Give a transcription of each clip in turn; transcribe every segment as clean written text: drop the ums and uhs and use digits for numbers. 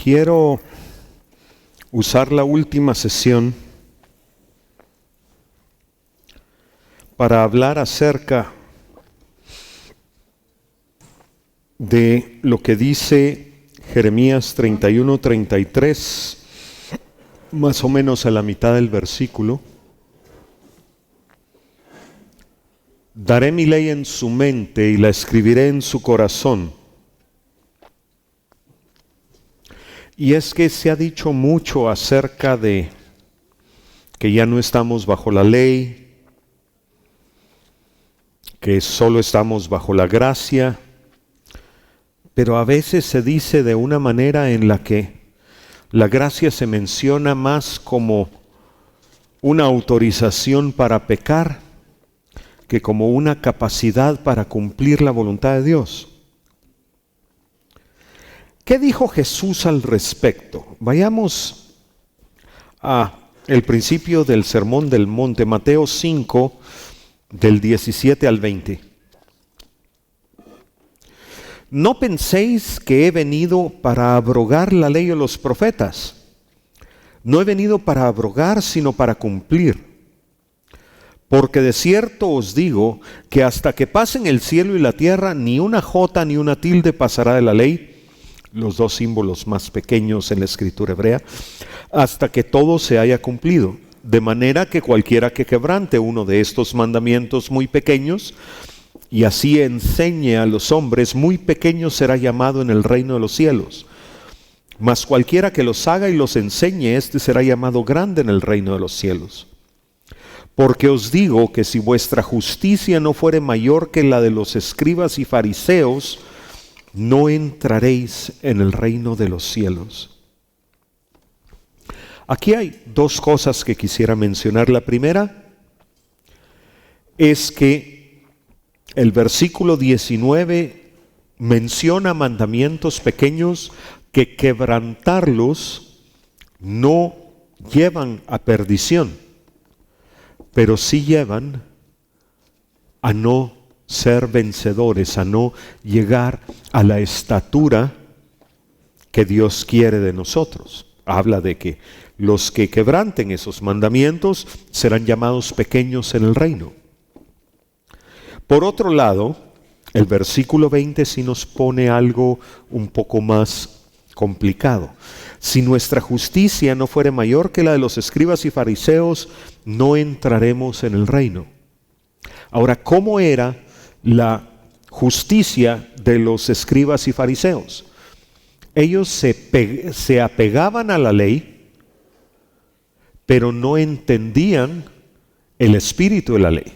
Quiero usar la última sesión para hablar acerca de lo que dice Jeremías 31-33, más o menos a la mitad del versículo. Daré mi ley en su mente y la escribiré en su corazón. Y es que se ha dicho mucho acerca de que ya no estamos bajo la ley, que solo estamos bajo la gracia, pero a veces se dice de una manera en la que la gracia se menciona más como una autorización para pecar que como una capacidad para cumplir la voluntad de Dios. ¿Qué dijo Jesús al respecto? Vayamos a el principio del Sermón del Monte, Mateo 5, del 17 al 20. No penséis que he venido para abrogar la ley o los profetas. No he venido para abrogar, sino para cumplir. Porque de cierto os digo que hasta que pasen el cielo y la tierra, ni una jota ni una tilde pasará de la ley, los dos símbolos más pequeños en la escritura hebrea, hasta que todo se haya cumplido. De manera que cualquiera que quebrante uno de estos mandamientos muy pequeños, y así enseñe a los hombres, muy pequeño será llamado en el reino de los cielos. Mas cualquiera que los haga y los enseñe, éste será llamado grande en el reino de los cielos. Porque os digo que si vuestra justicia no fuere mayor que la de los escribas y fariseos, no entraréis en el reino de los cielos. Aquí hay dos cosas que quisiera mencionar. La primera es que el versículo 19 menciona mandamientos pequeños que quebrantarlos no llevan a perdición, pero sí llevan a no ser vencedores, a no llegar a la estatura que Dios quiere de nosotros. Habla de que los que quebranten esos mandamientos serán llamados pequeños en el reino. Por otro lado, el versículo 20 sí nos pone algo un poco más complicado. Si nuestra justicia no fuere mayor que la de los escribas y fariseos, no entraremos en el reino. Ahora, ¿cómo era la justicia de los escribas y fariseos? Ellos se apegaban a la ley, pero no entendían el espíritu de la ley.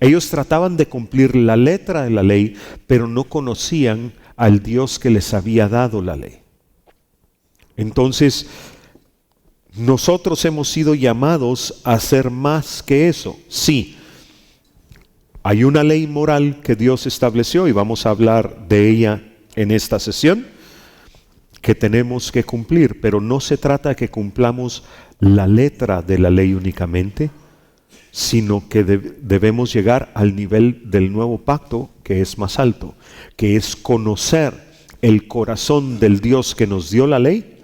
Ellos trataban de cumplir la letra de la ley, pero no conocían al Dios que les había dado la ley. Entonces, nosotros hemos sido llamados a hacer más que eso. Sí, hay una ley moral que Dios estableció y vamos a hablar de ella en esta sesión, que tenemos que cumplir, pero no se trata de que cumplamos la letra de la ley únicamente, sino que debemos llegar al nivel del nuevo pacto, que es más alto, que es conocer el corazón del Dios que nos dio la ley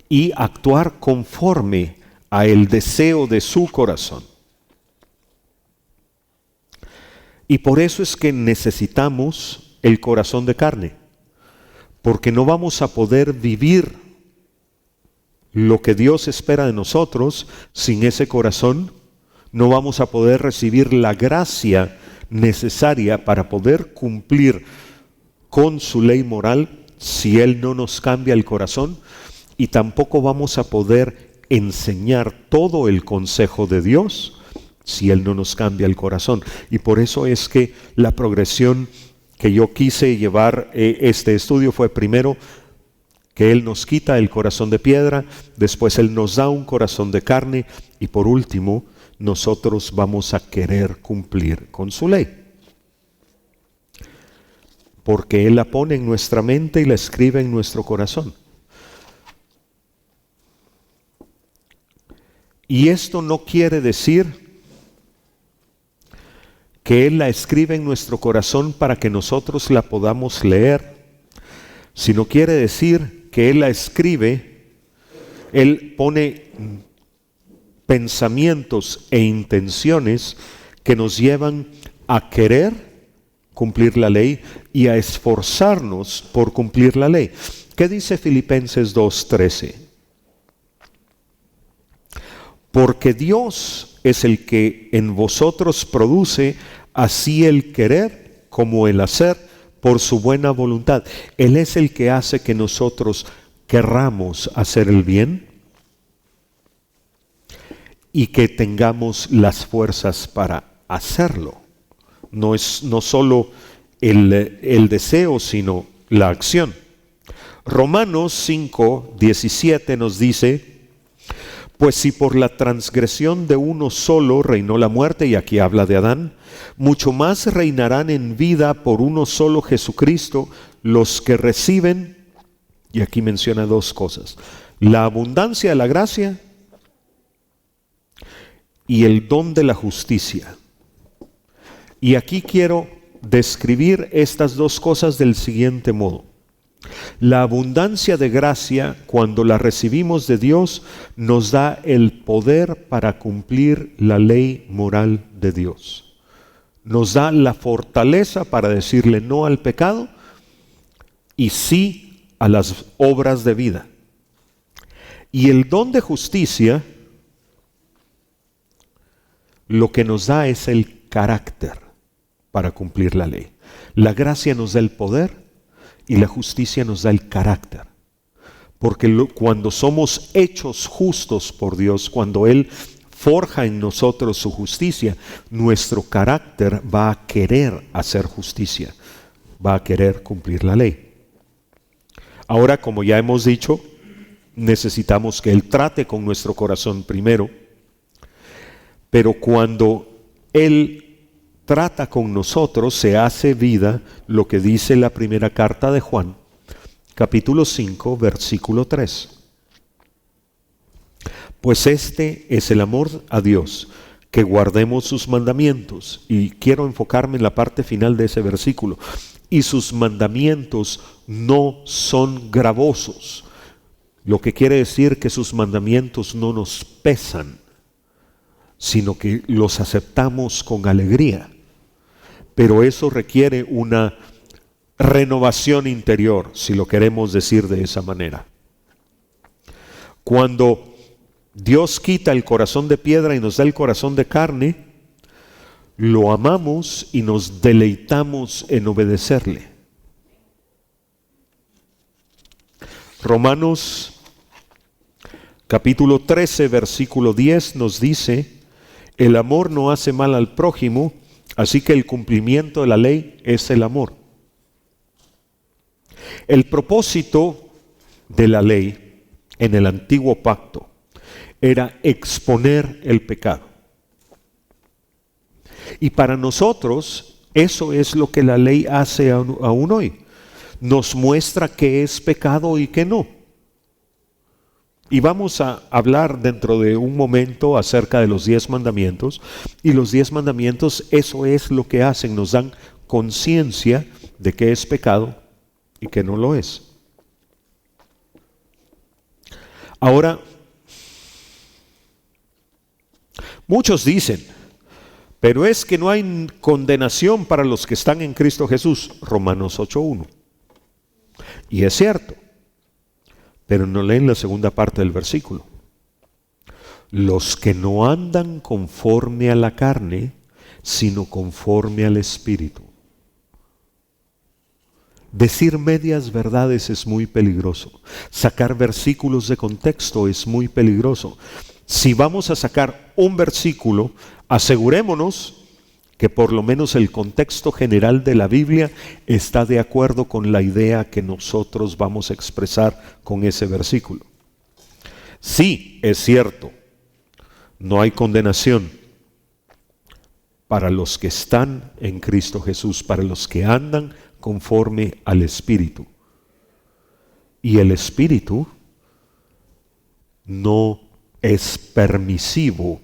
y actuar conforme a el deseo de su corazón. Y por eso es que necesitamos el corazón de carne, porque no vamos a poder vivir lo que Dios espera de nosotros sin ese corazón. No vamos a poder recibir la gracia necesaria para poder cumplir con su ley moral si Él no nos cambia el corazón, y tampoco vamos a poder enseñar todo el consejo de Dios si Él no nos cambia el corazón. Y por eso es que la progresión que yo quise llevar este estudio fue primero que Él nos quita el corazón de piedra, después Él nos da un corazón de carne y por último nosotros vamos a querer cumplir con su ley. Porque Él la pone en nuestra mente y la escribe en nuestro corazón. Y esto no quiere decir que Él la escribe en nuestro corazón para que nosotros la podamos leer, sino quiere decir que Él la escribe, Él pone pensamientos e intenciones que nos llevan a querer cumplir la ley y a esforzarnos por cumplir la ley. ¿Qué dice Filipenses 2:13? Porque Dios es el que en vosotros produce así el querer como el hacer por su buena voluntad. Él es el que hace que nosotros querramos hacer el bien y que tengamos las fuerzas para hacerlo. No solo el deseo, sino la acción. Romanos 5:17 nos dice: pues si por la transgresión de uno solo reinó la muerte, y aquí habla de Adán, mucho más reinarán en vida por uno solo, Jesucristo, los que reciben, y aquí menciona dos cosas: la abundancia de la gracia y el don de la justicia. Y aquí quiero describir estas dos cosas del siguiente modo. La abundancia de gracia, cuando la recibimos de Dios, nos da el poder para cumplir la ley moral de Dios. Nos da la fortaleza para decirle no al pecado y sí a las obras de vida. Y el don de justicia, lo que nos da es el carácter para cumplir la ley. La gracia nos da el poder y la justicia nos da el carácter. Porque cuando somos hechos justos por Dios, cuando Él forja en nosotros su justicia, nuestro carácter va a querer hacer justicia, va a querer cumplir la ley. Ahora, como ya hemos dicho, necesitamos que Él trate con nuestro corazón primero, pero cuando Él trata con nosotros, se hace vida lo que dice la primera carta de Juan, capítulo 5, versículo 3. Pues este es el amor a Dios, que guardemos sus mandamientos. Y quiero enfocarme en la parte final de ese versículo. Y sus mandamientos no son gravosos, lo que quiere decir que sus mandamientos no nos pesan, sino que los aceptamos con alegría. Pero eso requiere una renovación interior, si lo queremos decir de esa manera. Cuando Dios quita el corazón de piedra y nos da el corazón de carne, lo amamos y nos deleitamos en obedecerle. Romanos capítulo 13, versículo 10 nos dice: el amor no hace mal al prójimo, así que el cumplimiento de la ley es el amor. El propósito de la ley en el antiguo pacto era exponer el pecado. Y para nosotros eso es lo que la ley hace aún hoy. Nos muestra qué es pecado y qué no. Y vamos a hablar dentro de un momento acerca de los 10 mandamientos. Y los 10 mandamientos, eso es lo que hacen, nos dan conciencia de qué es pecado y qué no lo es. Ahora, muchos dicen: pero es que no hay condenación para los que están en Cristo Jesús, Romanos 8:1. Y es cierto. Pero no leen la segunda parte del versículo. Los que no andan conforme a la carne, sino conforme al Espíritu. Decir medias verdades es muy peligroso. Sacar versículos de contexto es muy peligroso. Si vamos a sacar un versículo, asegurémonos que por lo menos el contexto general de la Biblia está de acuerdo con la idea que nosotros vamos a expresar con ese versículo. Sí, es cierto, no hay condenación para los que están en Cristo Jesús, para los que andan conforme al Espíritu. Y el Espíritu no es permisivo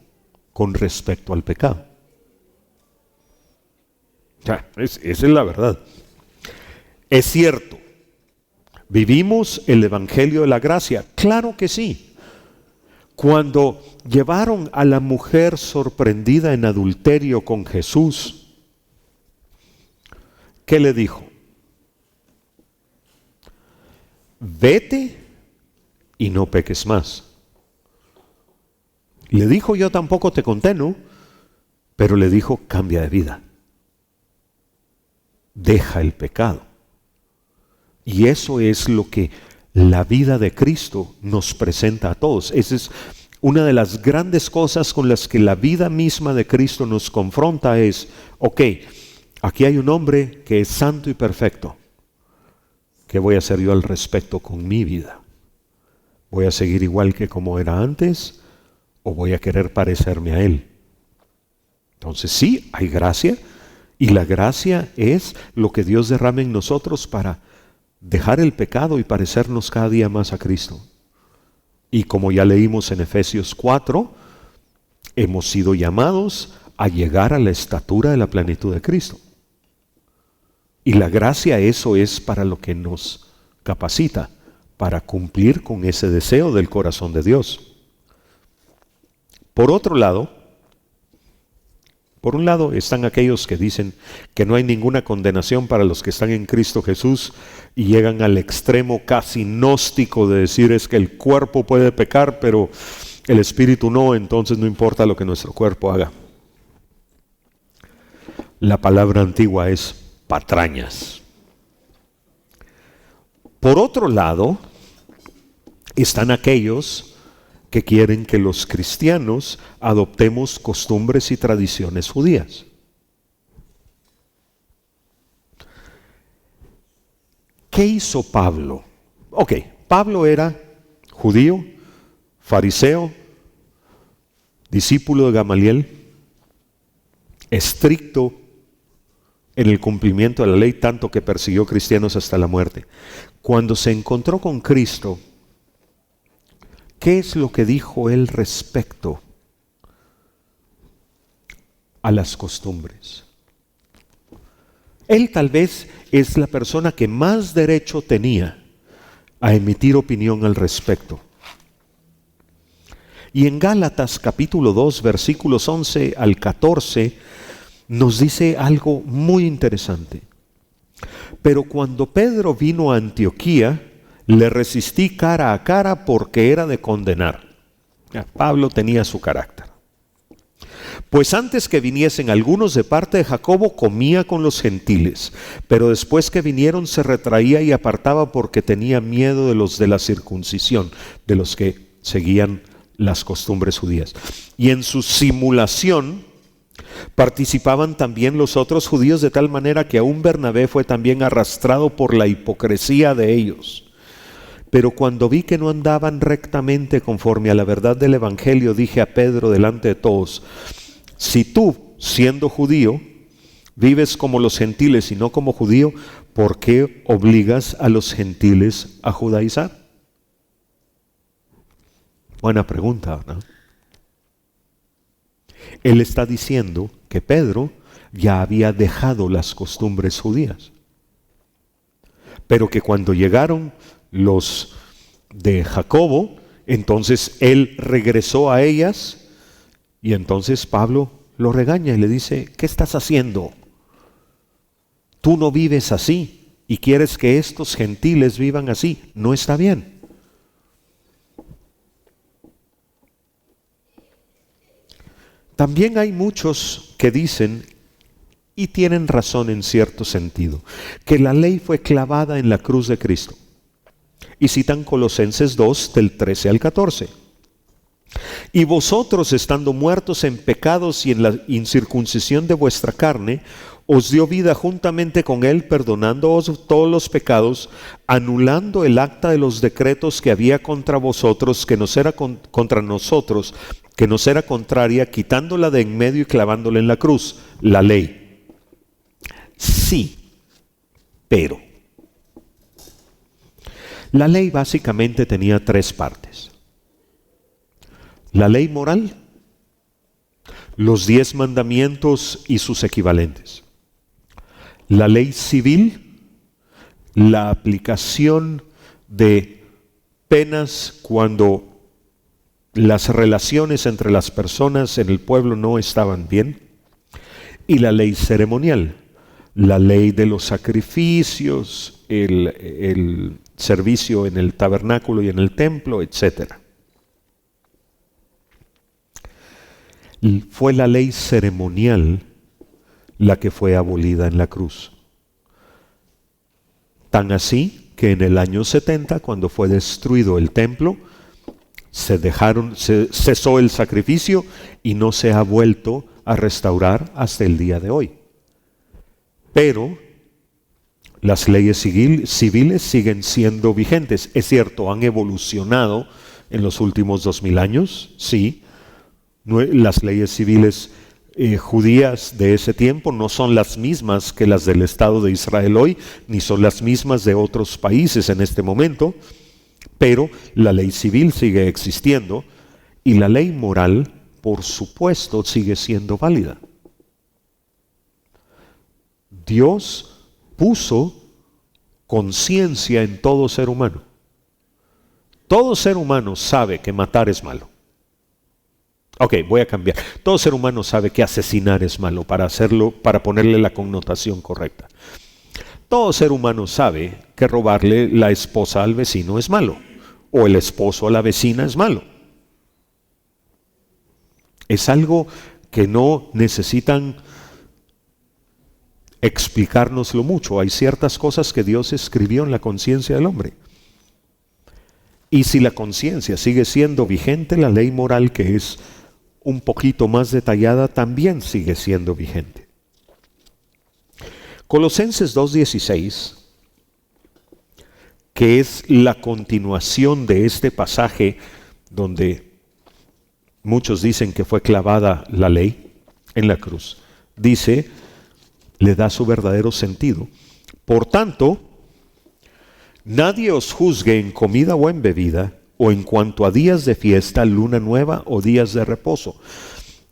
con respecto al pecado. Esa es la verdad. Es cierto, ¿Vivimos el Evangelio de la gracia? Claro que sí. Cuando llevaron a la mujer sorprendida en adulterio con Jesús, ¿qué le dijo? Vete y no peques más. Le dijo, yo tampoco te condeno, pero le dijo, cambia de vida. Deja el pecado. Y eso es lo que la vida de Cristo nos presenta a todos. Esa es una de las grandes cosas con las que la vida misma de Cristo nos confronta es, ok, aquí hay un hombre que es santo y perfecto. ¿Qué voy a hacer yo al respecto con mi vida? ¿Voy a seguir igual que como era antes o voy a querer parecerme a él? Entonces sí, hay gracia, y la gracia es lo que Dios derrama en nosotros para dejar el pecado y parecernos cada día más a Cristo. Y como ya leímos en Efesios 4, hemos sido llamados a llegar a la estatura de la plenitud de Cristo. Y la gracia, eso es para lo que nos capacita, para cumplir con ese deseo del corazón de Dios. Por otro lado, por un lado están aquellos que dicen que no hay ninguna condenación para los que están en Cristo Jesús y llegan al extremo casi gnóstico de decir es que el cuerpo puede pecar, pero el espíritu no, entonces no importa lo que nuestro cuerpo haga. La palabra antigua es patrañas. Por otro lado, están aquellos que quieren que los cristianos adoptemos costumbres y tradiciones judías. ¿Qué hizo Pablo? Ok, Pablo era judío, fariseo, discípulo de Gamaliel, estricto en el cumplimiento de la ley, tanto que persiguió cristianos hasta la muerte. Cuando se encontró con Cristo, ¿qué es lo que dijo él respecto a las costumbres? Él tal vez es la persona que más derecho tenía a emitir opinión al respecto. Y en Gálatas capítulo 2, versículos 11 al 14, nos dice algo muy interesante. Pero cuando Pedro vino a Antioquía, le resistí cara a cara porque era de condenar. Pablo tenía su carácter. Pues antes que viniesen algunos de parte de Jacobo, comía con los gentiles, pero después que vinieron se retraía y apartaba porque tenía miedo de los de la circuncisión, de los que seguían las costumbres judías. Y en su simulación participaban también los otros judíos, de tal manera que aún Bernabé fue también arrastrado por la hipocresía de ellos. Pero cuando vi que no andaban rectamente conforme a la verdad del Evangelio, dije a Pedro delante de todos: si tú, siendo judío, vives como los gentiles y no como judío, ¿por qué obligas a los gentiles a judaizar? Buena pregunta, ¿no? Él está diciendo que Pedro ya había dejado las costumbres judías, pero que cuando llegaron los de Jacobo, entonces él regresó a ellas, y entonces Pablo lo regaña y le dice: ¿qué estás haciendo? Tú no vives así y quieres que estos gentiles vivan así. No está bien. También hay muchos que dicen, y tienen razón en cierto sentido, que la ley fue clavada en la cruz de Cristo. Y citan Colosenses 2, del 13 al 14. Y vosotros, estando muertos en pecados y en la incircuncisión de vuestra carne, os dio vida juntamente con él, perdonándoos todos los pecados, anulando el acta de los decretos que había contra vosotros, que nos era contra nosotros, que nos era contraria, quitándola de en medio y clavándola en la cruz, la ley. Sí, pero la ley básicamente tenía tres partes: la ley moral, los 10 mandamientos y sus equivalentes, la ley civil, la aplicación de penas cuando las relaciones entre las personas en el pueblo no estaban bien, y la ley ceremonial, la ley de los sacrificios, el servicio en el tabernáculo y en el templo, etc. Fue la ley ceremonial la que fue abolida en la cruz. Tan así que en el año 70, cuando fue destruido el templo, cesó el sacrificio y no se ha vuelto a restaurar hasta el día de hoy. Pero las leyes civiles siguen siendo vigentes. Es cierto, han evolucionado en los últimos 2000 años, sí. Las leyes civiles judías de ese tiempo no son las mismas que las del Estado de Israel hoy, ni son las mismas de otros países en este momento, pero la ley civil sigue existiendo y la ley moral, por supuesto, sigue siendo válida. Dios puso conciencia en todo ser humano. Todo ser humano sabe que matar es malo. Ok, voy a cambiar. Todo ser humano sabe que asesinar es malo, para ponerle la connotación correcta. Todo ser humano sabe que robarle la esposa al vecino es malo, o el esposo a la vecina es malo. Es algo que no necesitan explicárnoslo mucho. Hay ciertas cosas que Dios escribió en la conciencia del hombre. Y si la conciencia sigue siendo vigente, la ley moral, que es un poquito más detallada, también sigue siendo vigente. Colosenses 2:16, que es la continuación de este pasaje donde muchos dicen que fue clavada la ley en la cruz, dice, le da su verdadero sentido. Por tanto, nadie os juzgue en comida o en bebida, o en cuanto a días de fiesta, luna nueva o días de reposo.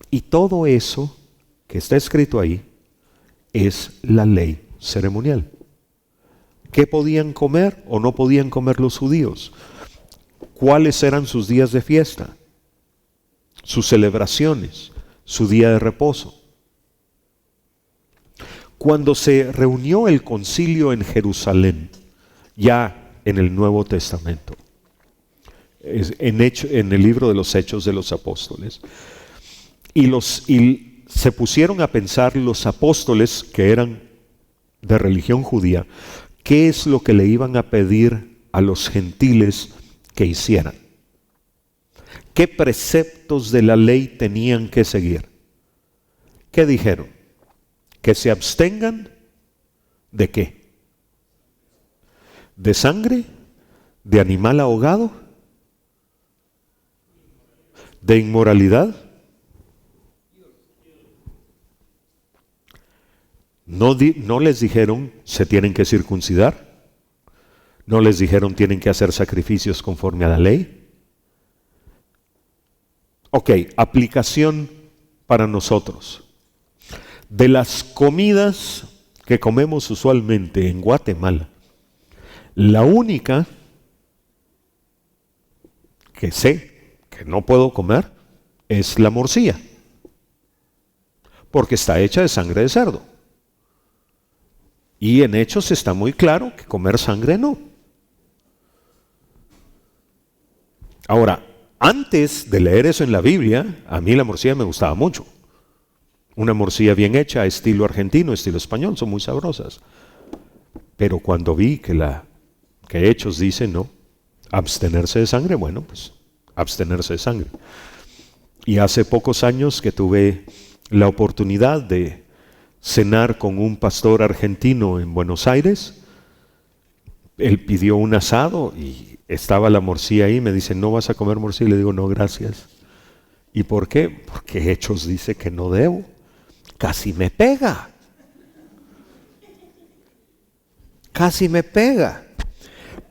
Y todo eso que está escrito ahí es la ley ceremonial. ¿Qué podían comer o no podían comer los judíos? ¿Cuáles eran sus días de fiesta? Sus celebraciones, su día de reposo. Cuando se reunió el concilio en Jerusalén, ya en el Nuevo Testamento, en el libro de los Hechos de los Apóstoles, y se pusieron a pensar los apóstoles, que eran de religión judía, qué es lo que le iban a pedir a los gentiles que hicieran. ¿Qué preceptos de la ley tenían que seguir? ¿Qué dijeron? Que se abstengan ¿de qué? ¿De sangre? ¿De animal ahogado? ¿De inmoralidad? No les dijeron se tienen que circuncidar. No les dijeron tienen que hacer sacrificios conforme a la ley. Ok, aplicación para nosotros. De las comidas que comemos usualmente en Guatemala, la única que sé que no puedo comer es la morcilla, porque está hecha de sangre de cerdo. Y en Hechos está muy claro que comer sangre no. Ahora, antes de leer eso en la Biblia, a mí la morcilla me gustaba mucho. Una morcilla bien hecha, estilo argentino, estilo español, son muy sabrosas. Pero cuando vi que Hechos dice no, abstenerse de sangre, bueno, pues abstenerse de sangre. Y hace pocos años que tuve la oportunidad de cenar con un pastor argentino en Buenos Aires, él pidió un asado y estaba la morcilla ahí, me dice, ¿no vas a comer morcilla? Y le digo, no, gracias. ¿Y por qué? Porque Hechos dice que no debo. Casi me pega. Casi me pega.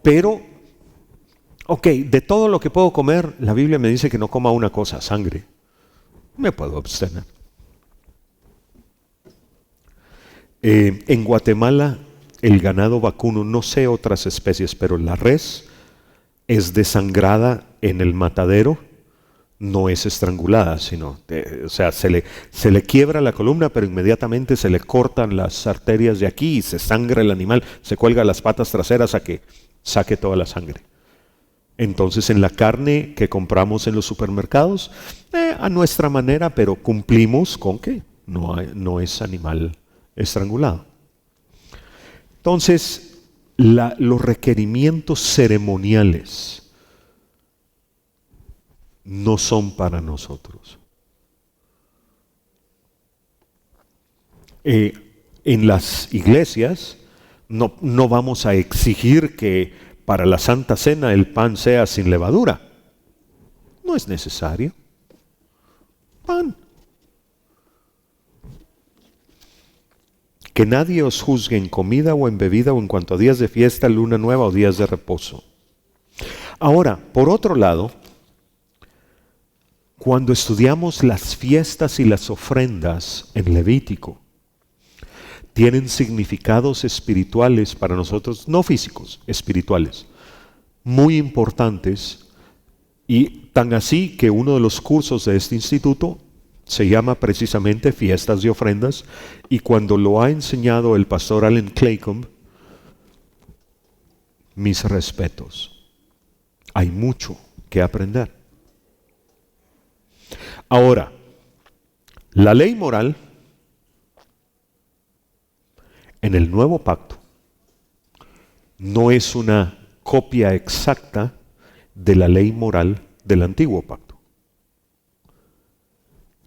Pero, ok, de todo lo que puedo comer, la Biblia me dice que no coma una cosa, sangre. Me puedo abstener. En Guatemala, el ganado vacuno, no sé otras especies, pero la res es desangrada en el matadero, no es estrangulada, sino, o sea, se le quiebra la columna, pero inmediatamente se le cortan las arterias de aquí y se sangra el animal, se cuelga las patas traseras a que saque toda la sangre. Entonces, en la carne que compramos en los supermercados, a nuestra manera, pero cumplimos con que no es animal estrangulado. Entonces, los requerimientos ceremoniales no son para nosotros. En las iglesias no vamos a exigir que para la Santa Cena el pan sea sin levadura. No es necesario. Pan. Que nadie os juzgue en comida o en bebida o en cuanto a días de fiesta, luna nueva o días de reposo. Ahora, por otro lado, cuando estudiamos las fiestas y las ofrendas en Levítico, tienen significados espirituales para nosotros, no físicos, espirituales, muy importantes, y tan así que uno de los cursos de este instituto se llama precisamente Fiestas y Ofrendas, y cuando lo ha enseñado el pastor Allen Claycomb, mis respetos. Hay mucho que aprender. Ahora, la ley moral en el nuevo pacto no es una copia exacta de la ley moral del antiguo pacto.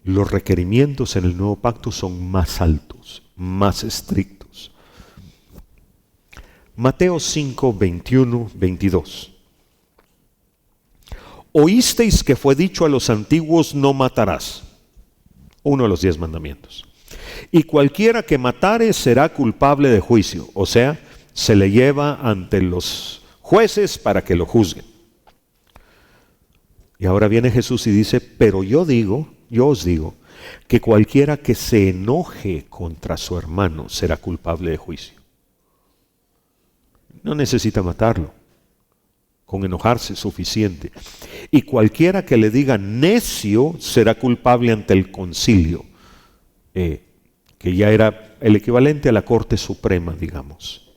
Los requerimientos en el nuevo pacto son más altos, más estrictos. Mateo 5, 21, 22. Oísteis que fue dicho a los antiguos, no matarás. Uno de los 10 mandamientos. Y cualquiera que matare será culpable de juicio, o sea, se le lleva ante los jueces para que lo juzguen. Y ahora viene Jesús y dice, pero yo os digo, que cualquiera que se enoje contra su hermano será culpable de juicio. No necesita matarlo, con enojarse es suficiente. Y cualquiera que le diga necio será culpable ante el concilio, que ya era el equivalente a la Corte Suprema, digamos.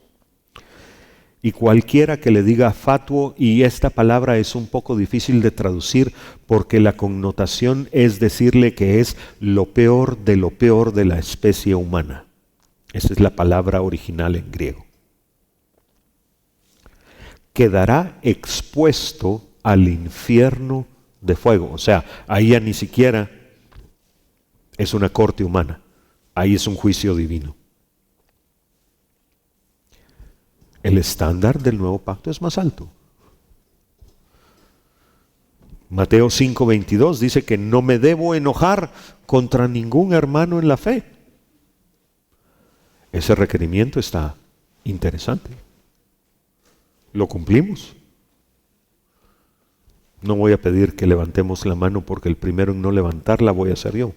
Y cualquiera que le diga fatuo, y esta palabra es un poco difícil de traducir porque la connotación es decirle que es lo peor de la especie humana. Esa es la palabra original en griego. Quedará expuesto al infierno de fuego. O sea, ahí ya ni siquiera es una corte humana. Ahí es un juicio divino. El estándar del nuevo pacto es más alto. Mateo 5:22 dice que no me debo enojar contra ningún hermano en la fe. Ese requerimiento está interesante. ¿Lo cumplimos? No voy a pedir que levantemos la mano porque el primero en no levantarla voy a ser yo.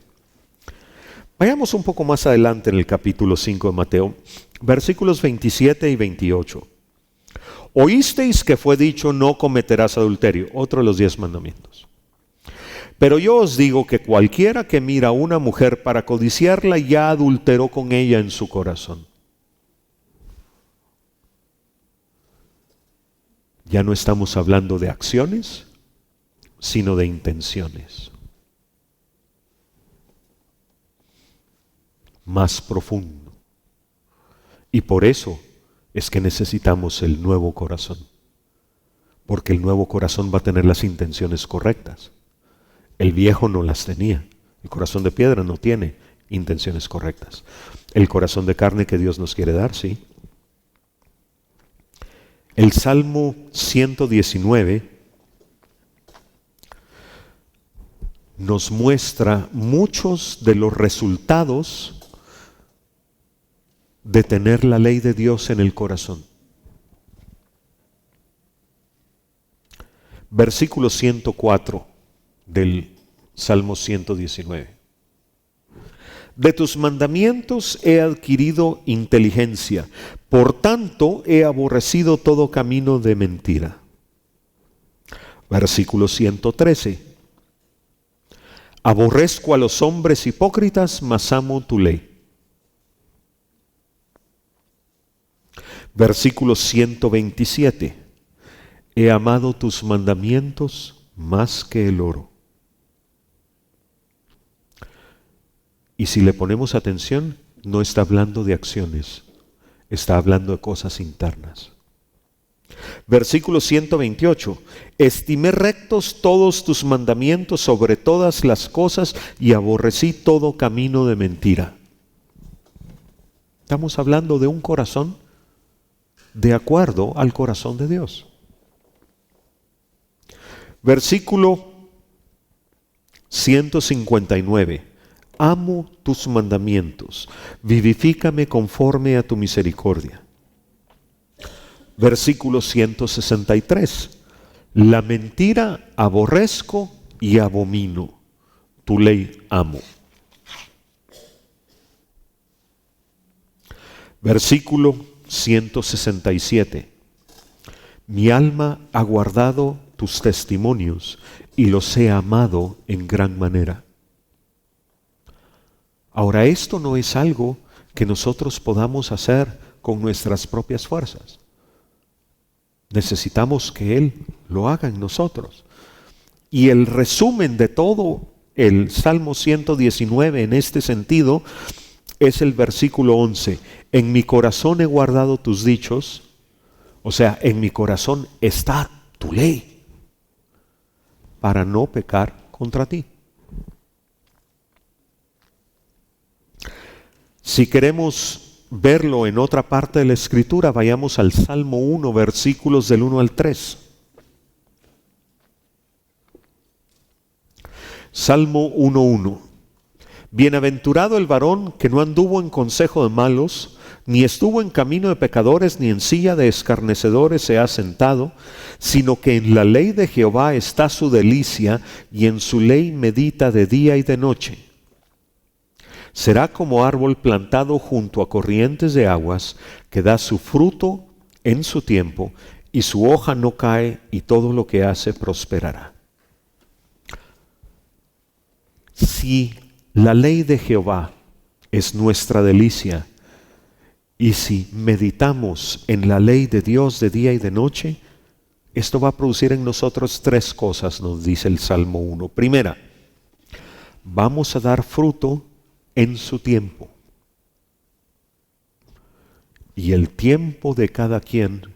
Vayamos un poco más adelante en el capítulo 5 de Mateo, versículos 27 y 28. Oísteis que fue dicho, no cometerás adulterio, otro de los 10 mandamientos. Pero yo os digo que cualquiera que mira a una mujer para codiciarla ya adulteró con ella en su corazón. Ya no estamos hablando de acciones, sino de intenciones. Más profundo. Y por eso es que necesitamos el nuevo corazón. Porque el nuevo corazón va a tener las intenciones correctas. El viejo no las tenía. El corazón de piedra no tiene intenciones correctas. El corazón de carne que Dios nos quiere dar, sí. El Salmo 119 nos muestra muchos de los resultados de tener la ley de Dios en el corazón. Versículo 104 del Salmo 119. De tus mandamientos he adquirido inteligencia, por tanto he aborrecido todo camino de mentira. Versículo 113. Aborrezco a los hombres hipócritas, mas amo tu ley. Versículo 127. He amado tus mandamientos más que el oro. Y si le ponemos atención, no está hablando de acciones, está hablando de cosas internas. Versículo 128. Estimé rectos todos tus mandamientos sobre todas las cosas y aborrecí todo camino de mentira. Estamos hablando de un corazón de acuerdo al corazón de Dios. Versículo 159. Amo tus mandamientos, vivifícame conforme a tu misericordia. Versículo 163. La mentira aborrezco y abomino, tu ley amo. Versículo 167. Mi alma ha guardado tus testimonios y los he amado en gran manera. Ahora, esto no es algo que nosotros podamos hacer con nuestras propias fuerzas. Necesitamos que Él lo haga en nosotros. Y el resumen de todo el Salmo 119 en este sentido es el versículo 11. En mi corazón he guardado tus dichos, o sea, en mi corazón está tu ley, para no pecar contra ti. Si queremos verlo en otra parte de la Escritura, vayamos al Salmo 1, versículos del 1 al 3. Salmo 1:1. Bienaventurado el varón que no anduvo en consejo de malos, ni estuvo en camino de pecadores, ni en silla de escarnecedores se ha sentado, sino que en la ley de Jehová está su delicia, y en su ley medita de día y de noche. Será como árbol plantado junto a corrientes de aguas, que da su fruto en su tiempo, y su hoja no cae, y todo lo que hace prosperará. Si la ley de Jehová es nuestra delicia, y si meditamos en la ley de Dios de día y de noche, esto va a producir en nosotros tres cosas, nos dice el Salmo 1. Primera, vamos a dar fruto en su tiempo. Y el tiempo de cada quien,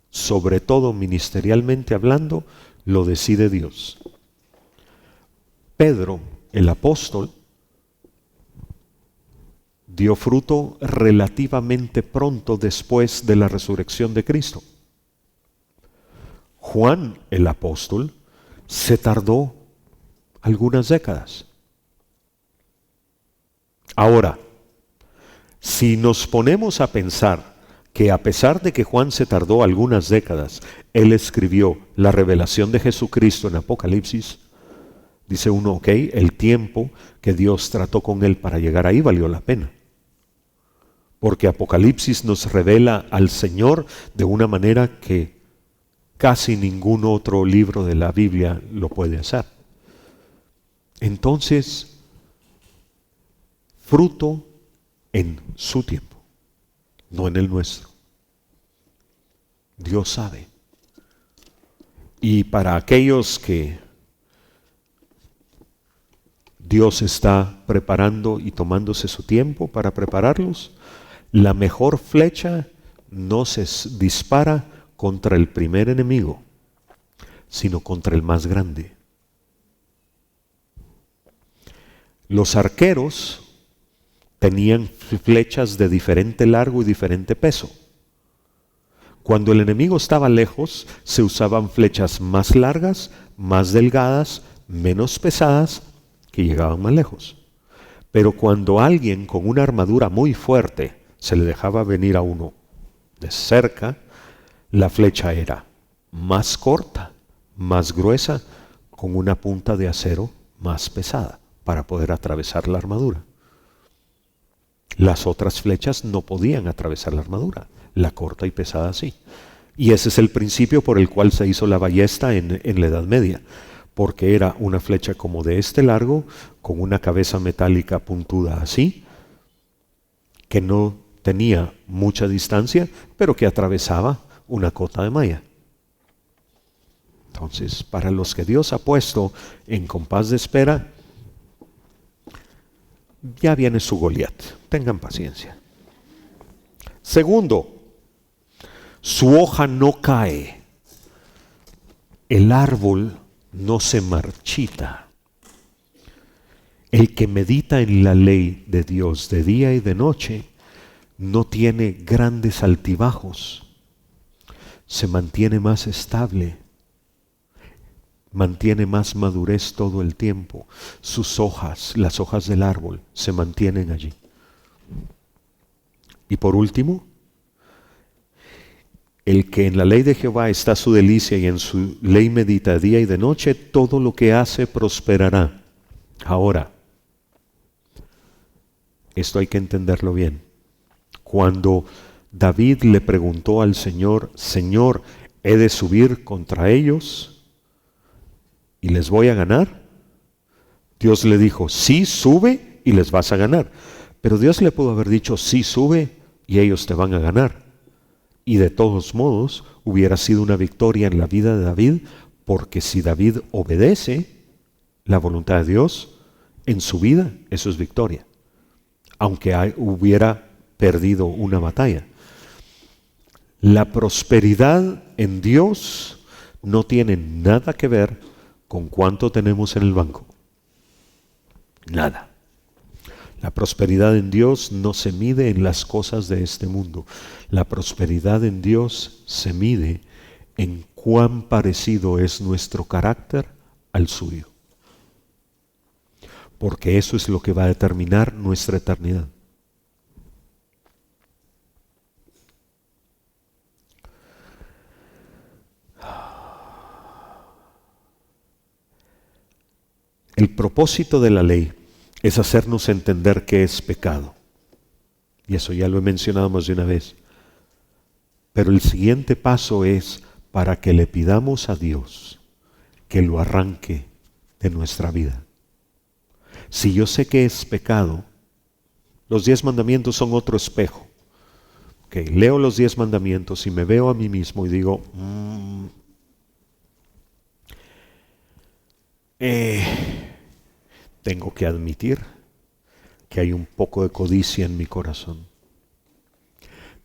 sobre todo ministerialmente hablando, lo decide Dios. Pedro, el apóstol, dio fruto relativamente pronto después de la resurrección de Cristo. Juan, el apóstol, se tardó algunas décadas. Ahora, si nos ponemos a pensar que a pesar de que Juan se tardó algunas décadas, él escribió la revelación de Jesucristo en Apocalipsis, dice uno, ok, el tiempo que Dios trató con él para llegar ahí valió la pena. Porque Apocalipsis nos revela al Señor de una manera que casi ningún otro libro de la Biblia lo puede hacer. Entonces, fruto en su tiempo, no en el nuestro. Dios sabe. Y para aquellos que Dios está preparando y tomándose su tiempo para prepararlos, la mejor flecha no se dispara contra el primer enemigo, sino contra el más grande. Los arqueros tenían flechas de diferente largo y diferente peso. Cuando el enemigo estaba lejos, se usaban flechas más largas, más delgadas, menos pesadas, que llegaban más lejos. Pero cuando alguien con una armadura muy fuerte se le dejaba venir a uno de cerca, la flecha era más corta, más gruesa, con una punta de acero más pesada para poder atravesar la armadura. Las otras flechas no podían atravesar la armadura, la corta y pesada sí. Y ese es el principio por el cual se hizo la ballesta en la Edad Media, porque era una flecha como de este largo, con una cabeza metálica puntuda así, que no tenía mucha distancia, pero que atravesaba una cota de malla. Entonces, para los que Dios ha puesto en compás de espera, ya viene su Goliat. Tengan paciencia. Segundo, su hoja no cae. El árbol no se marchita. El que medita en la ley de Dios de día y de noche no tiene grandes altibajos. Se mantiene más estable. Mantiene más madurez todo el tiempo. Sus hojas, las hojas del árbol, se mantienen allí. Y por último, el que en la ley de Jehová está su delicia y en su ley medita día y de noche, todo lo que hace prosperará. Ahora, esto hay que entenderlo bien. Cuando David le preguntó al Señor, Señor, ¿he de subir contra ellos y les voy a ganar? Dios le dijo, sí, sube y les vas a ganar. Pero Dios le pudo haber dicho, sí, sube y ellos te van a ganar. Y de todos modos hubiera sido una victoria en la vida de David, porque si David obedece la voluntad de Dios en su vida, eso es victoria. Aunque hubiera perdido una batalla. La prosperidad en Dios no tiene nada que ver con cuánto tenemos en el banco. Nada. La prosperidad en Dios no se mide en las cosas de este mundo. La prosperidad en Dios se mide en cuán parecido es nuestro carácter al suyo. Porque eso es lo que va a determinar nuestra eternidad. El propósito de la ley es hacernos entender qué es pecado. Y eso ya lo he mencionado más de una vez. Pero el siguiente paso es para que le pidamos a Dios que lo arranque de nuestra vida. Si yo sé que es pecado, los 10 mandamientos son otro espejo. Leo los 10 mandamientos y me veo a mí mismo y digo, tengo que admitir que hay un poco de codicia en mi corazón.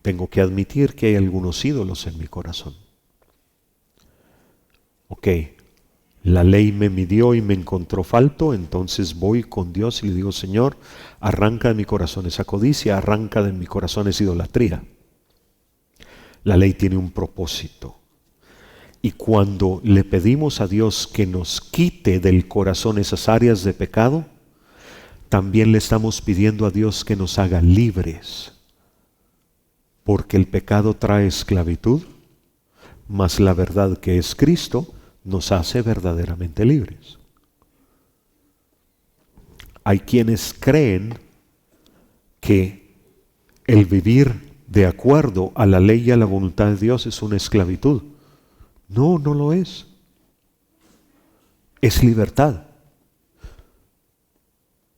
Tengo que admitir que hay algunos ídolos en mi corazón. La ley me midió y me encontró falto, entonces voy con Dios y le digo, Señor, arranca de mi corazón esa codicia, arranca de mi corazón esa idolatría. La ley tiene un propósito. Y cuando le pedimos a Dios que nos quite del corazón esas áreas de pecado, también le estamos pidiendo a Dios que nos haga libres. Porque el pecado trae esclavitud, mas la verdad que es Cristo nos hace verdaderamente libres. Hay quienes creen que el vivir de acuerdo a la ley y a la voluntad de Dios es una esclavitud. No, no lo es. Es libertad.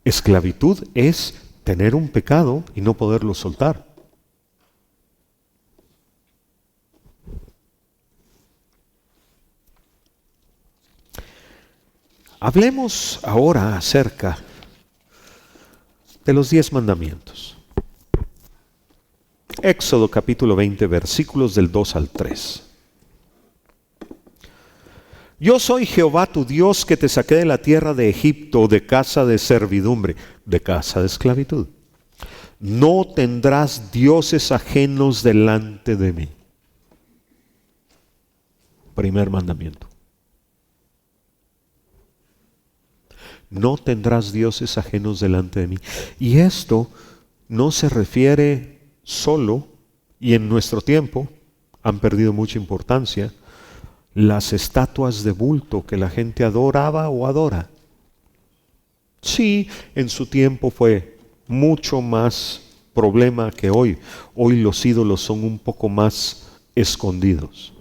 Esclavitud es tener un pecado y no poderlo soltar. Hablemos ahora acerca de los 10 mandamientos. Éxodo capítulo 20, versículos del 2 al 3. Yo soy Jehová tu Dios que te saqué de la tierra de Egipto, de casa de servidumbre, de casa de esclavitud. No tendrás dioses ajenos delante de mí. Primer mandamiento. No tendrás dioses ajenos delante de mí. Y esto no se refiere solo, y en nuestro tiempo han perdido mucha importancia, las estatuas de bulto que la gente adoraba o adora. Sí, en su tiempo fue mucho más problema que hoy. Hoy los ídolos son un poco más escondidos.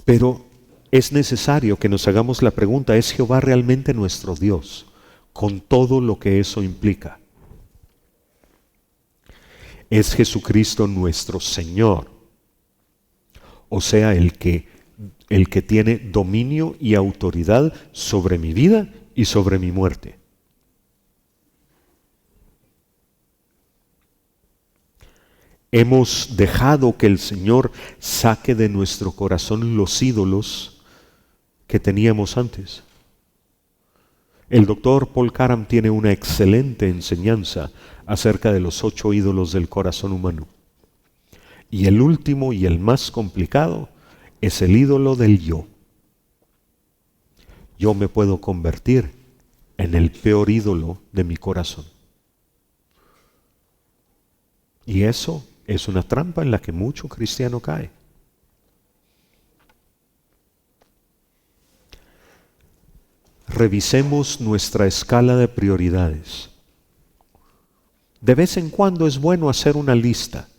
Pero es necesario que nos hagamos la pregunta, ¿es Jehová realmente nuestro Dios? Con todo lo que eso implica. ¿Es Jesucristo nuestro Señor? O sea, el que tiene dominio y autoridad sobre mi vida y sobre mi muerte. Hemos dejado que el Señor saque de nuestro corazón los ídolos que teníamos antes. El doctor Paul Caram tiene una excelente enseñanza acerca de los 8 ídolos del corazón humano. Y el último y el más complicado es el ídolo del yo. Yo me puedo convertir en el peor ídolo de mi corazón. Y eso es una trampa en la que mucho cristiano cae. Revisemos nuestra escala de prioridades. De vez en cuando es bueno hacer una lista.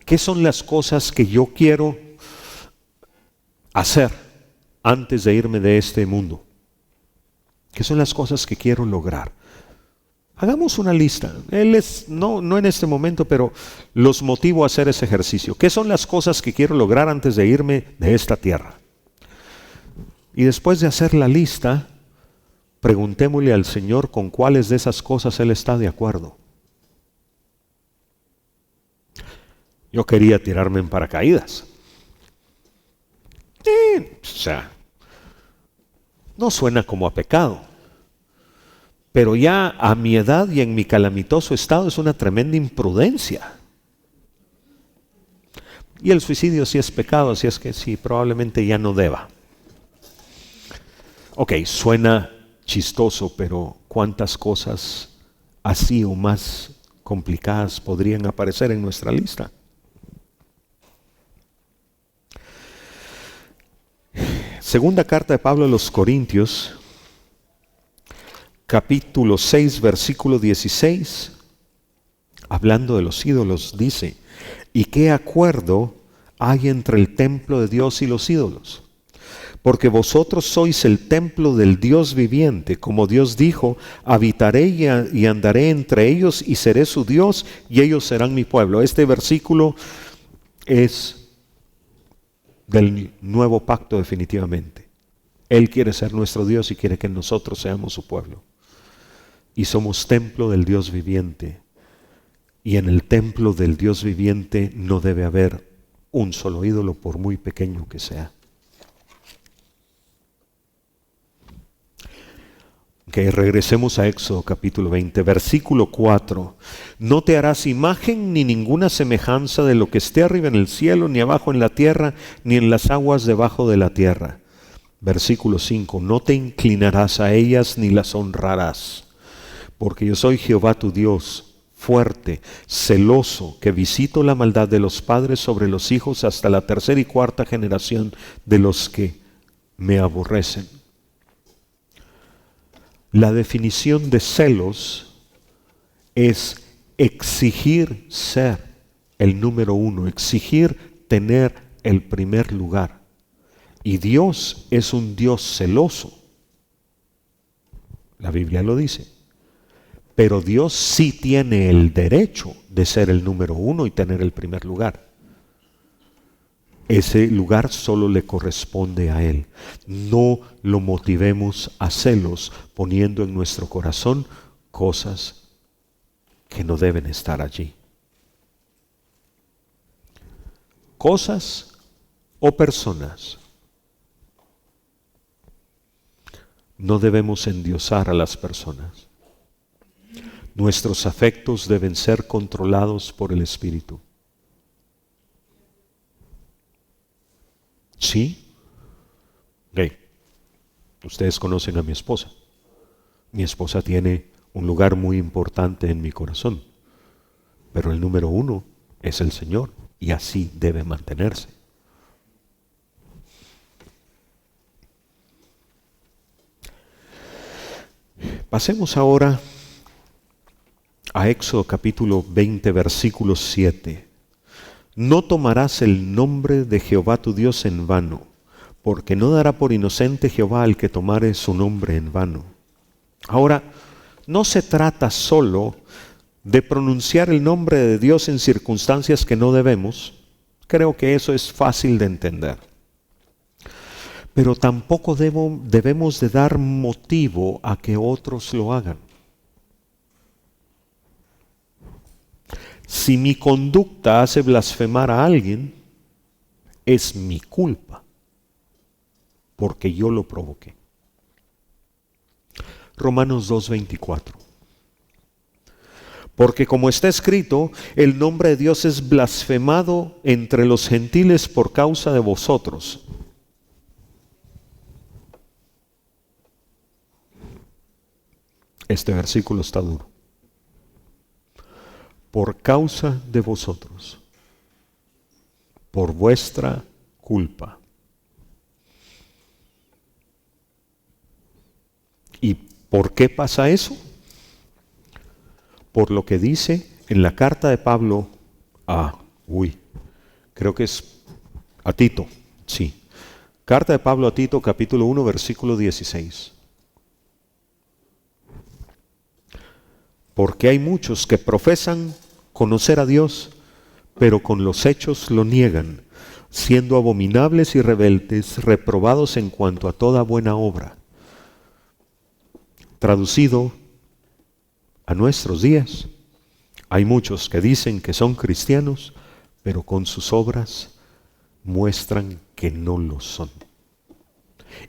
¿Qué son las cosas que yo quiero hacer antes de irme de este mundo? ¿Qué son las cosas que quiero lograr? Hagamos una lista. No en este momento, pero los motivo a hacer ese ejercicio. ¿Qué son las cosas que quiero lograr antes de irme de esta tierra? Y después de hacer la lista, preguntémosle al Señor con cuáles de esas cosas Él está de acuerdo. Yo quería tirarme en paracaídas. No suena como a pecado. Pero ya a mi edad y en mi calamitoso estado es una tremenda imprudencia. Y el suicidio sí es pecado, así es que sí, probablemente ya no deba. Ok, suena chistoso, pero ¿cuántas cosas así o más complicadas podrían aparecer en nuestra lista? Segunda carta de Pablo a los Corintios, capítulo 6, versículo 16, hablando de los ídolos, dice: ¿y qué acuerdo hay entre el templo de Dios y los ídolos? Porque vosotros sois el templo del Dios viviente, como Dios dijo: habitaré y andaré entre ellos y seré su Dios y ellos serán mi pueblo. Este versículo es del nuevo pacto definitivamente. Él quiere ser nuestro Dios y quiere que nosotros seamos su pueblo. Y somos templo del Dios viviente. Y en el templo del Dios viviente no debe haber un solo ídolo, por muy pequeño que sea. Que regresemos a Éxodo capítulo 20, versículo 4. No te harás imagen ni ninguna semejanza de lo que esté arriba en el cielo, ni abajo en la tierra, ni en las aguas debajo de la tierra. Versículo 5. No te inclinarás a ellas ni las honrarás, porque yo soy Jehová tu Dios, fuerte, celoso, que visito la maldad de los padres sobre los hijos hasta la 3ª y 4ª generación de los que me aborrecen. La definición de celos es exigir ser el número uno, exigir tener el primer lugar. Y Dios es un Dios celoso. La Biblia lo dice. Pero Dios sí tiene el derecho de ser el número uno y tener el primer lugar. Ese lugar solo le corresponde a Él. No lo motivemos a celos poniendo en nuestro corazón cosas que no deben estar allí. Cosas o personas. No debemos endiosar a las personas. Nuestros afectos deben ser controlados por el Espíritu. ¿Sí? Ustedes conocen a mi esposa. Mi esposa tiene un lugar muy importante en mi corazón. Pero el número uno es el Señor y así debe mantenerse. Pasemos ahora a Éxodo capítulo 20, versículo 7. No tomarás el nombre de Jehová tu Dios en vano, porque no dará por inocente Jehová al que tomare su nombre en vano. Ahora, no se trata solo de pronunciar el nombre de Dios en circunstancias que no debemos. Creo que eso es fácil de entender. Pero tampoco debemos de dar motivo a que otros lo hagan. Si mi conducta hace blasfemar a alguien, es mi culpa, porque yo lo provoqué. Romanos 2:24. Porque como está escrito, el nombre de Dios es blasfemado entre los gentiles por causa de vosotros. Este versículo está duro. Por causa de vosotros, por vuestra culpa. ¿Y por qué pasa eso? Por lo que dice en la carta de Pablo creo que es a Tito, sí. Carta de Pablo a Tito, capítulo 1, versículo 16. Porque hay muchos que profesan conocer a Dios, pero con los hechos lo niegan, siendo abominables y rebeldes, reprobados en cuanto a toda buena obra. Traducido a nuestros días, hay muchos que dicen que son cristianos, pero con sus obras muestran que no lo son.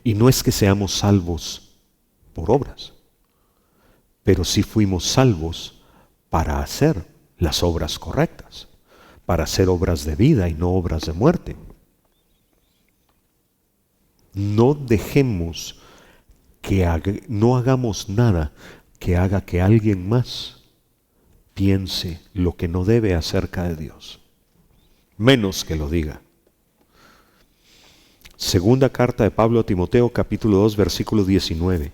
Y no es que seamos salvos por obras, pero sí fuimos salvos para hacer las obras correctas, para hacer obras de vida y no obras de muerte. No dejemos no hagamos nada que haga que alguien más piense lo que no debe acerca de Dios, menos que lo diga. Segunda carta de Pablo a Timoteo, capítulo 2, versículo 19.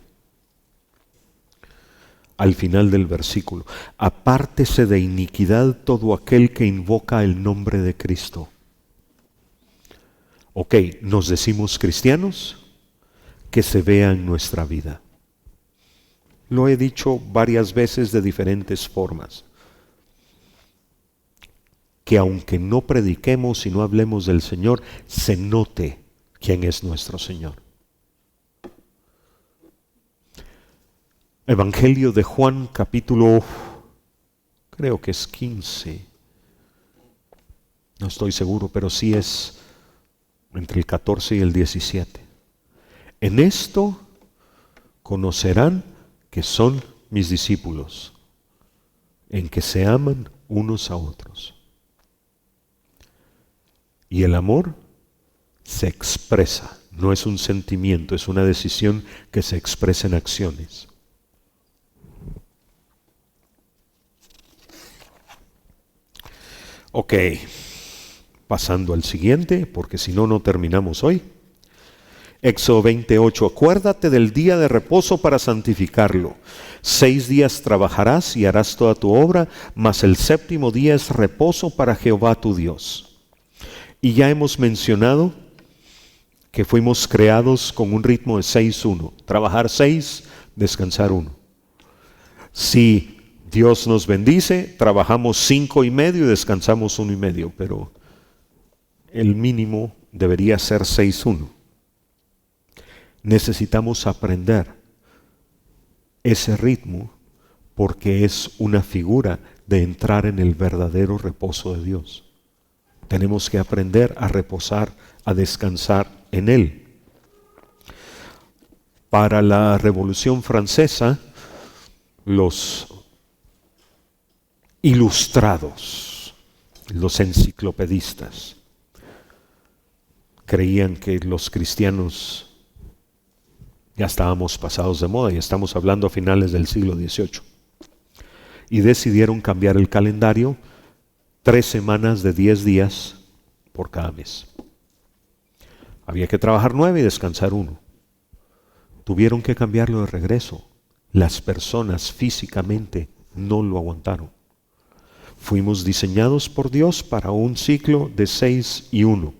Al final del versículo: apártese de iniquidad todo aquel que invoca el nombre de Cristo. Ok, ¿nos decimos cristianos? Que se vea en nuestra vida. Lo he dicho varias veces de diferentes formas. Que aunque no prediquemos y no hablemos del Señor, se note quién es nuestro Señor. Evangelio de Juan, capítulo, creo que es 15. No estoy seguro, pero sí es entre el 14 y el 17. En esto conocerán que son mis discípulos, en que se aman unos a otros. Y el amor se expresa, no es un sentimiento, es una decisión que se expresa en acciones. Ok, pasando al siguiente, porque si no, no terminamos hoy. Éxodo 28, acuérdate del día de reposo para santificarlo. 6 días trabajarás y harás toda tu obra, mas el séptimo día es reposo para Jehová tu Dios. Y ya hemos mencionado que fuimos creados con un ritmo de 6-1. Trabajar 6, descansar 1. Si Dios nos bendice, trabajamos 5.5 y descansamos 1.5, pero el mínimo debería ser 6-1. Necesitamos aprender ese ritmo porque es una figura de entrar en el verdadero reposo de Dios. Tenemos que aprender a reposar, a descansar en Él. Para la Revolución Francesa, los ilustrados, los enciclopedistas, creían que los cristianos ya estábamos pasados de moda y estamos hablando a finales del siglo XVIII. Y decidieron cambiar el calendario 3 semanas de 10 días por cada mes. Había que trabajar 9 y descansar 1. Tuvieron que cambiarlo de regreso. Las personas físicamente no lo aguantaron. Fuimos diseñados por Dios para un ciclo de 6 y 1.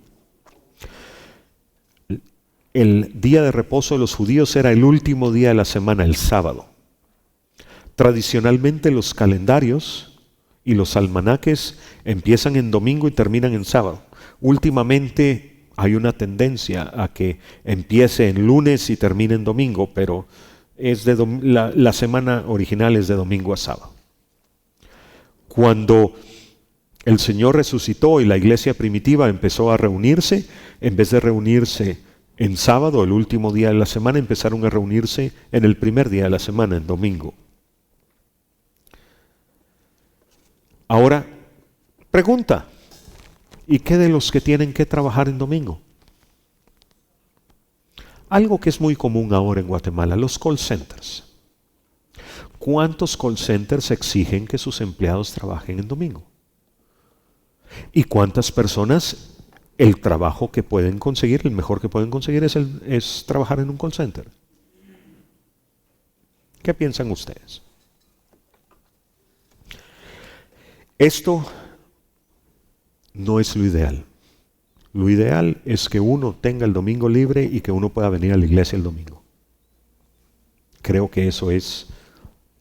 El día de reposo de los judíos era el último día de la semana, el sábado. Tradicionalmente los calendarios y los almanaques empiezan en domingo y terminan en sábado. Últimamente hay una tendencia a que empiece en lunes y termine en domingo, pero la semana original es de domingo a sábado. Cuando el Señor resucitó y la iglesia primitiva empezó a reunirse, en vez de reunirse en sábado, el último día de la semana, empezaron a reunirse en el primer día de la semana, en domingo. Ahora, pregunta, ¿y qué de los que tienen que trabajar en domingo? Algo que es muy común ahora en Guatemala, los call centers. ¿Cuántos call centers exigen que sus empleados trabajen en domingo? ¿Y cuántas personas el trabajo que pueden conseguir, el mejor que pueden conseguir es trabajar en un call center? ¿Qué piensan ustedes? Esto no es lo ideal. Lo ideal es que uno tenga el domingo libre y que uno pueda venir a la iglesia el domingo. Creo que eso es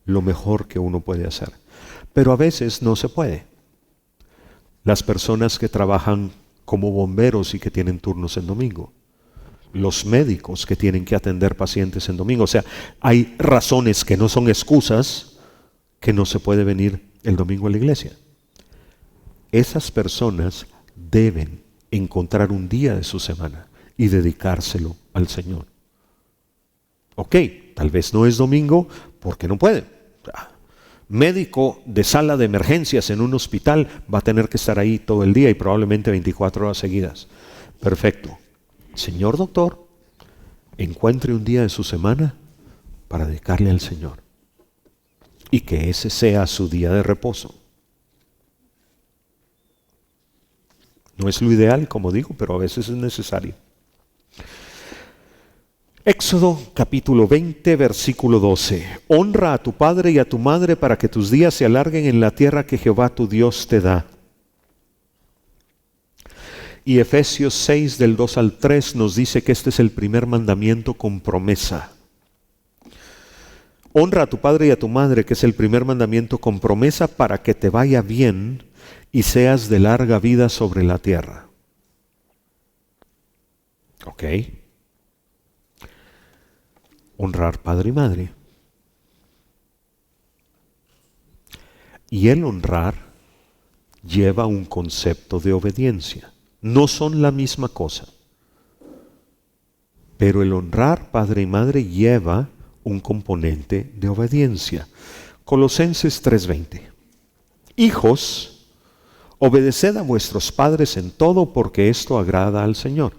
lo mejor que uno puede hacer. Pero a veces no se puede. Las personas que trabajan como bomberos y que tienen turnos en domingo. Los médicos que tienen que atender pacientes en domingo. O sea, hay razones que no son excusas que no se puede venir el domingo a la iglesia. Esas personas deben encontrar un día de su semana y dedicárselo al Señor. Ok, tal vez no es domingo porque no puede. Médico de sala de emergencias en un hospital va a tener que estar ahí todo el día y probablemente 24 horas seguidas. Perfecto. Señor doctor, encuentre un día de su semana para dedicarle al Señor. Y que ese sea su día de reposo. No es lo ideal, como digo, pero a veces es necesario. Éxodo capítulo 20, versículo 12. Honra a tu padre y a tu madre para que tus días se alarguen en la tierra que Jehová tu Dios te da. Y Efesios 6 del 2 al 3 nos dice que este es el primer mandamiento con promesa. Honra a tu padre y a tu madre, que es el primer mandamiento con promesa para que te vaya bien y seas de larga vida sobre la tierra. ¿Ok? Honrar padre y madre. Y el honrar lleva un concepto de obediencia. No son la misma cosa. Pero el honrar padre y madre lleva un componente de obediencia. Colosenses 3:20. Hijos, obedeced a vuestros padres en todo porque esto agrada al Señor.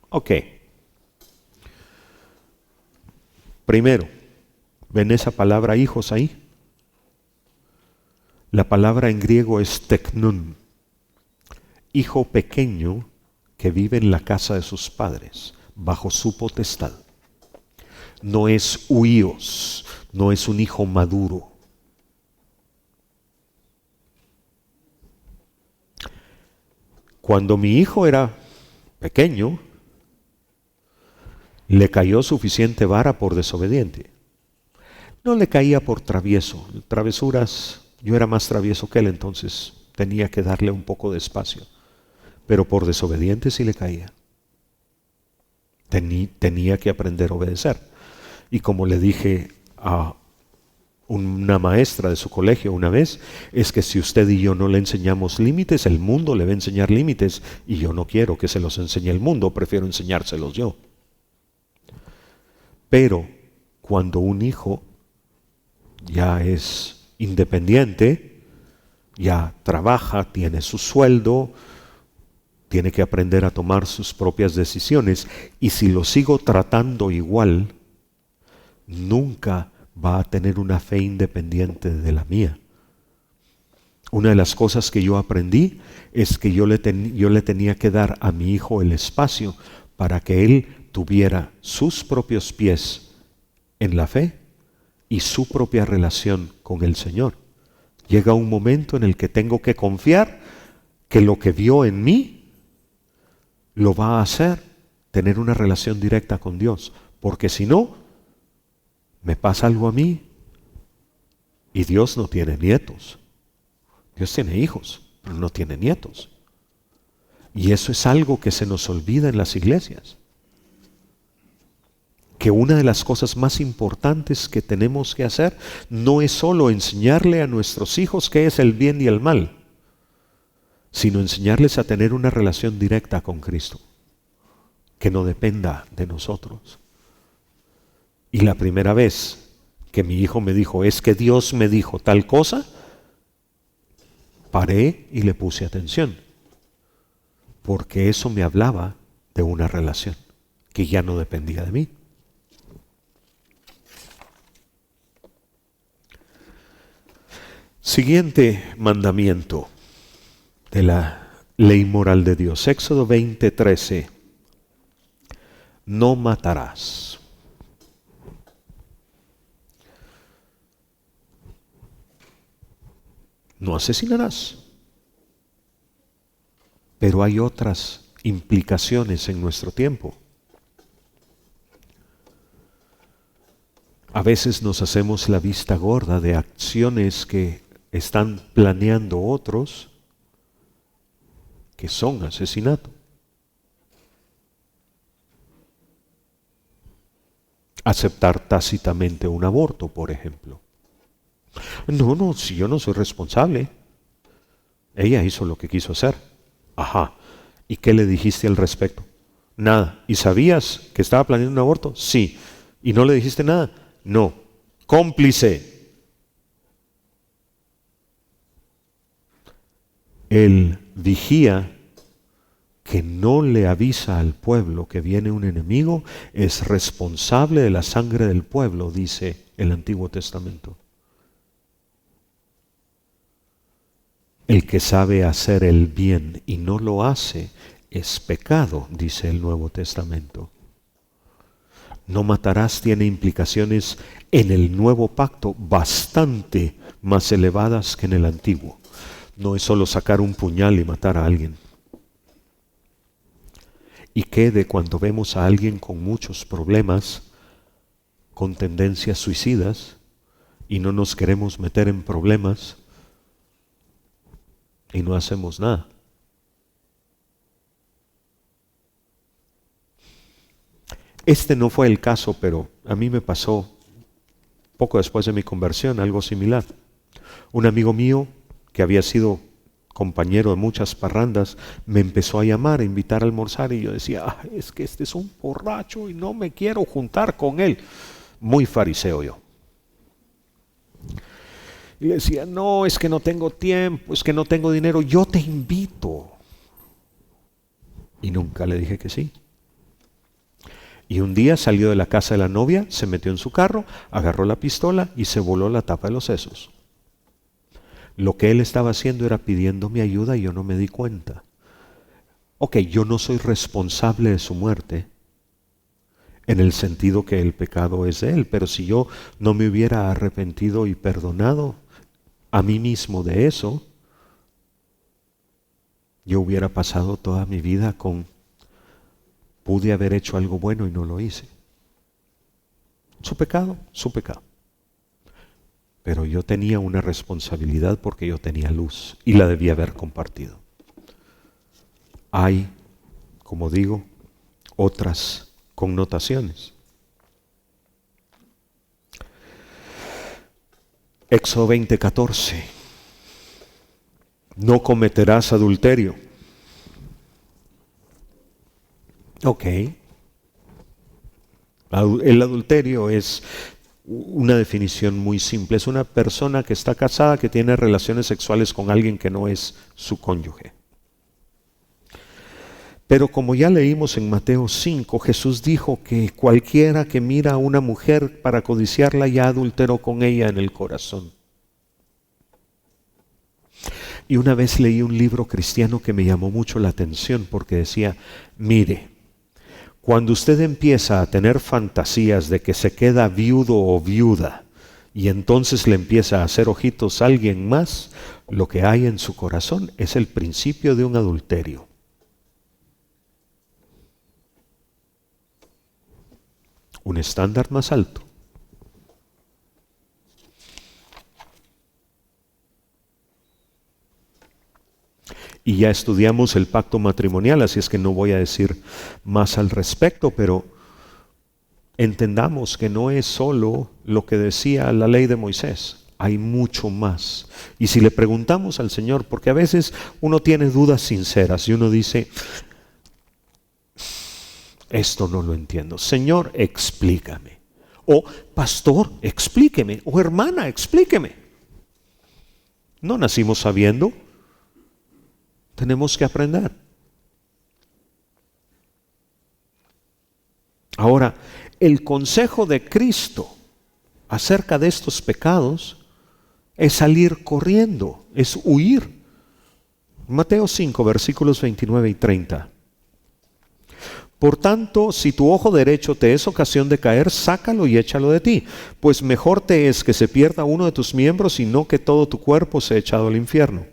Ok. Primero, ¿ven esa palabra hijos ahí? La palabra en griego es teknun, hijo pequeño que vive en la casa de sus padres, bajo su potestad. No es huíos, no es un hijo maduro. Cuando mi hijo era pequeño, le cayó suficiente vara por desobediente. No le caía por travieso. Travesuras, yo era más travieso que él, entonces tenía que darle un poco de espacio. Pero por desobediente sí le caía. Tenía que aprender a obedecer. Y como le dije a una maestra de su colegio una vez, es que si usted y yo no le enseñamos límites, el mundo le va a enseñar límites, y yo no quiero que se los enseñe el mundo, prefiero enseñárselos yo. Pero cuando un hijo ya es independiente, ya trabaja, tiene su sueldo, tiene que aprender a tomar sus propias decisiones, y si lo sigo tratando igual, nunca va a tener una fe independiente de la mía. Una de las cosas que yo aprendí es que yo le tenía que dar a mi hijo el espacio para que él tuviera sus propios pies en la fe y su propia relación con el Señor. Llega un momento en el que tengo que confiar que lo que vio en mí lo va a hacer tener una relación directa con Dios. Porque si no, me pasa algo a mí y Dios no tiene nietos. Dios tiene hijos, pero no tiene nietos. Y eso es algo que se nos olvida en las iglesias. Que una de las cosas más importantes que tenemos que hacer no es solo enseñarle a nuestros hijos qué es el bien y el mal, sino enseñarles a tener una relación directa con Cristo, que no dependa de nosotros. Y la primera vez que mi hijo me dijo, es que Dios me dijo tal cosa, paré y le puse atención, porque eso me hablaba de una relación que ya no dependía de mí. Siguiente mandamiento de la ley moral de Dios, Éxodo 20:13. No matarás. No asesinarás. Pero hay otras implicaciones en nuestro tiempo. A veces nos hacemos la vista gorda de acciones que están planeando otros que son asesinato. Aceptar tácitamente un aborto, por ejemplo. No, si yo no soy responsable. Ella hizo lo que quiso hacer. Ajá. ¿Y qué le dijiste al respecto? Nada. ¿Y sabías que estaba planeando un aborto? Sí. ¿Y no le dijiste nada? No. Cómplice. El vigía que no le avisa al pueblo que viene un enemigo es responsable de la sangre del pueblo, dice el Antiguo Testamento. El que sabe hacer el bien y no lo hace es pecado, dice el Nuevo Testamento. No matarás tiene implicaciones en el nuevo pacto bastante más elevadas que en el antiguo. No es solo sacar un puñal y matar a alguien. ¿Y qué de cuando vemos a alguien con muchos problemas, con tendencias suicidas, y no nos queremos meter en problemas y no hacemos nada? Este no fue el caso, pero a mí me pasó poco después de mi conversión algo similar. Un amigo mío que había sido compañero de muchas parrandas, me empezó a llamar, a invitar a almorzar, y yo decía, es que este es un borracho y no me quiero juntar con él. Muy fariseo yo. Y le decía, no, es que no tengo tiempo, es que no tengo dinero, yo te invito. Y nunca le dije que sí. Y un día salió de la casa de la novia, se metió en su carro, agarró la pistola y se voló la tapa de los sesos. Lo que él estaba haciendo era pidiéndome ayuda y yo no me di cuenta. Ok, yo no soy responsable de su muerte, en el sentido que el pecado es de él, pero si yo no me hubiera arrepentido y perdonado a mí mismo de eso, yo hubiera pasado toda mi vida con, pude haber hecho algo bueno y no lo hice. Su pecado, su pecado. Pero yo tenía una responsabilidad porque yo tenía luz y la debía haber compartido. Hay, como digo, otras connotaciones. Éxodo 20:14. No cometerás adulterio. Ok. El adulterio es una definición muy simple. Es una persona que está casada, que tiene relaciones sexuales con alguien que no es su cónyuge. Pero como ya leímos en Mateo 5, Jesús dijo que cualquiera que mira a una mujer para codiciarla ya adulteró con ella en el corazón. Y una vez leí un libro cristiano que me llamó mucho la atención porque decía, mire, cuando usted empieza a tener fantasías de que se queda viudo o viuda y entonces le empieza a hacer ojitos a alguien más, lo que hay en su corazón es el principio de un adulterio. Un estándar más alto. Y ya estudiamos el pacto matrimonial, así es que no voy a decir más al respecto, pero entendamos que no es solo lo que decía la ley de Moisés, hay mucho más. Y si le preguntamos al Señor, porque a veces uno tiene dudas sinceras y uno dice, esto no lo entiendo, Señor, explícame. O pastor, explíqueme. O hermana, explíqueme. No nacimos sabiendo, tenemos que aprender. Ahora, el consejo de Cristo acerca de estos pecados es salir corriendo, es huir. Mateo 5, versículos 29 y 30. Por tanto, si tu ojo derecho te es ocasión de caer, sácalo y échalo de ti, pues mejor te es que se pierda uno de tus miembros y no que todo tu cuerpo sea echado al infierno.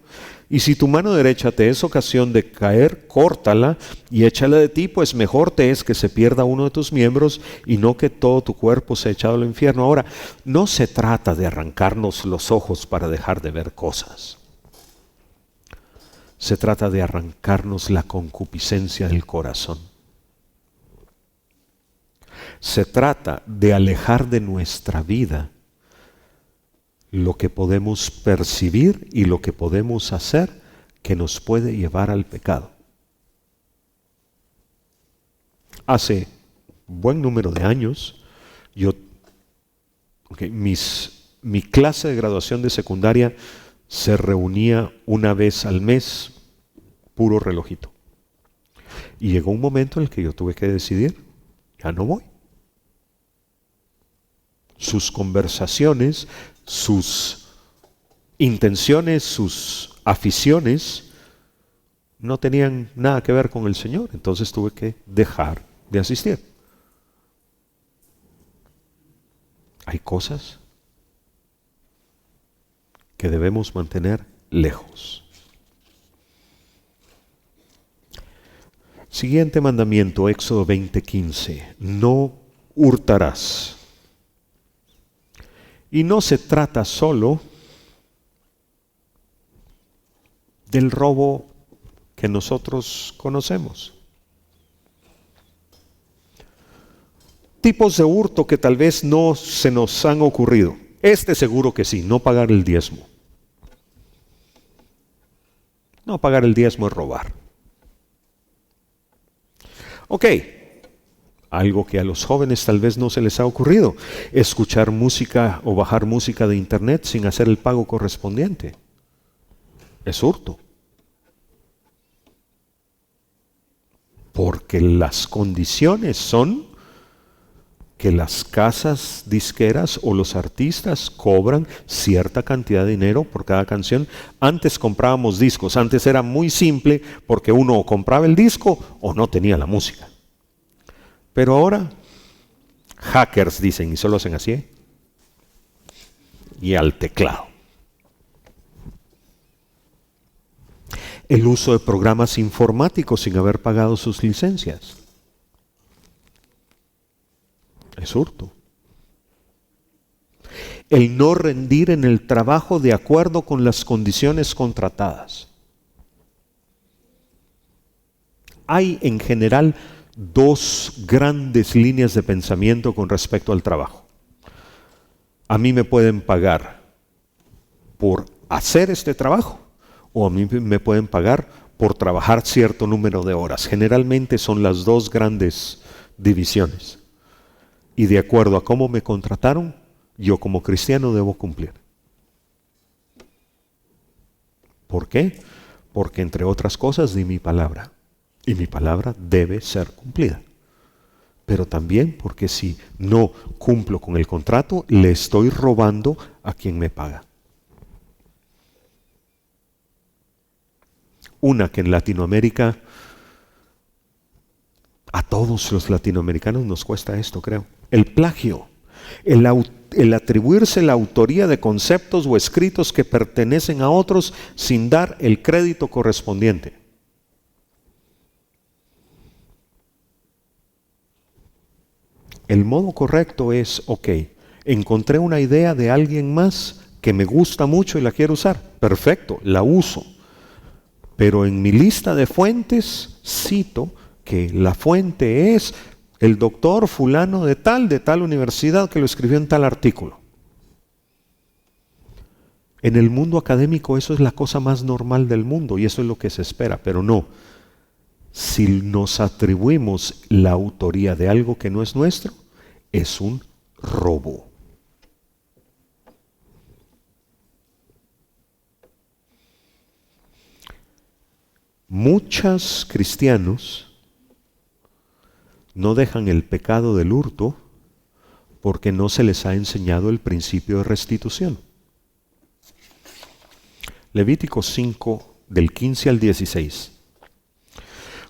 Y si tu mano derecha te es ocasión de caer, córtala y échala de ti, pues mejor te es que se pierda uno de tus miembros y no que todo tu cuerpo sea echado al infierno. Ahora, no se trata de arrancarnos los ojos para dejar de ver cosas. Se trata de arrancarnos la concupiscencia del corazón. Se trata de alejar de nuestra vida lo que podemos percibir y lo que podemos hacer que nos puede llevar al pecado. Hace buen número de años, mi clase de graduación de secundaria se reunía una vez al mes, puro relojito. Y llegó un momento en el que yo tuve que decidir, ya no voy. Sus conversaciones, sus intenciones, sus aficiones no tenían nada que ver con el Señor, entonces tuve que dejar de asistir. Hay cosas que debemos mantener lejos. Siguiente mandamiento, Éxodo 20:15. No hurtarás. Y no se trata solo del robo que nosotros conocemos. Tipos de hurto que tal vez no se nos han ocurrido. Este seguro que sí, no pagar el diezmo. No pagar el diezmo es robar. Ok. Algo que a los jóvenes tal vez no se les ha ocurrido, escuchar música o bajar música de internet sin hacer el pago correspondiente. Es hurto. Porque las condiciones son que las casas disqueras o los artistas cobran cierta cantidad de dinero por cada canción. Antes comprábamos discos, antes era muy simple porque uno o compraba el disco o no tenía la música. Pero ahora, hackers dicen, y solo hacen así, y al teclado. El uso de programas informáticos sin haber pagado sus licencias. Es hurto. El no rendir en el trabajo de acuerdo con las condiciones contratadas. Hay en general dos grandes líneas de pensamiento con respecto al trabajo. A mí me pueden pagar por hacer este trabajo o a mí me pueden pagar por trabajar cierto número de horas. Generalmente son las dos grandes divisiones. Y de acuerdo a cómo me contrataron, yo como cristiano debo cumplir. ¿Por qué? Porque entre otras cosas di mi palabra. Y mi palabra debe ser cumplida. Pero también porque si no cumplo con el contrato, le estoy robando a quien me paga. Una que en Latinoamérica, a todos los latinoamericanos nos cuesta esto, creo. El plagio. el atribuirse la autoría de conceptos o escritos que pertenecen a otros sin dar el crédito correspondiente. El modo correcto es, ok, encontré una idea de alguien más que me gusta mucho y la quiero usar. Perfecto, la uso. Pero en mi lista de fuentes cito que la fuente es el doctor fulano de tal universidad que lo escribió en tal artículo. En el mundo académico eso es la cosa más normal del mundo y eso es lo que se espera, pero no. Si nos atribuimos la autoría de algo que no es nuestro, es un robo. Muchos cristianos no dejan el pecado del hurto porque no se les ha enseñado el principio de restitución. Levítico 5, del 15 al 16.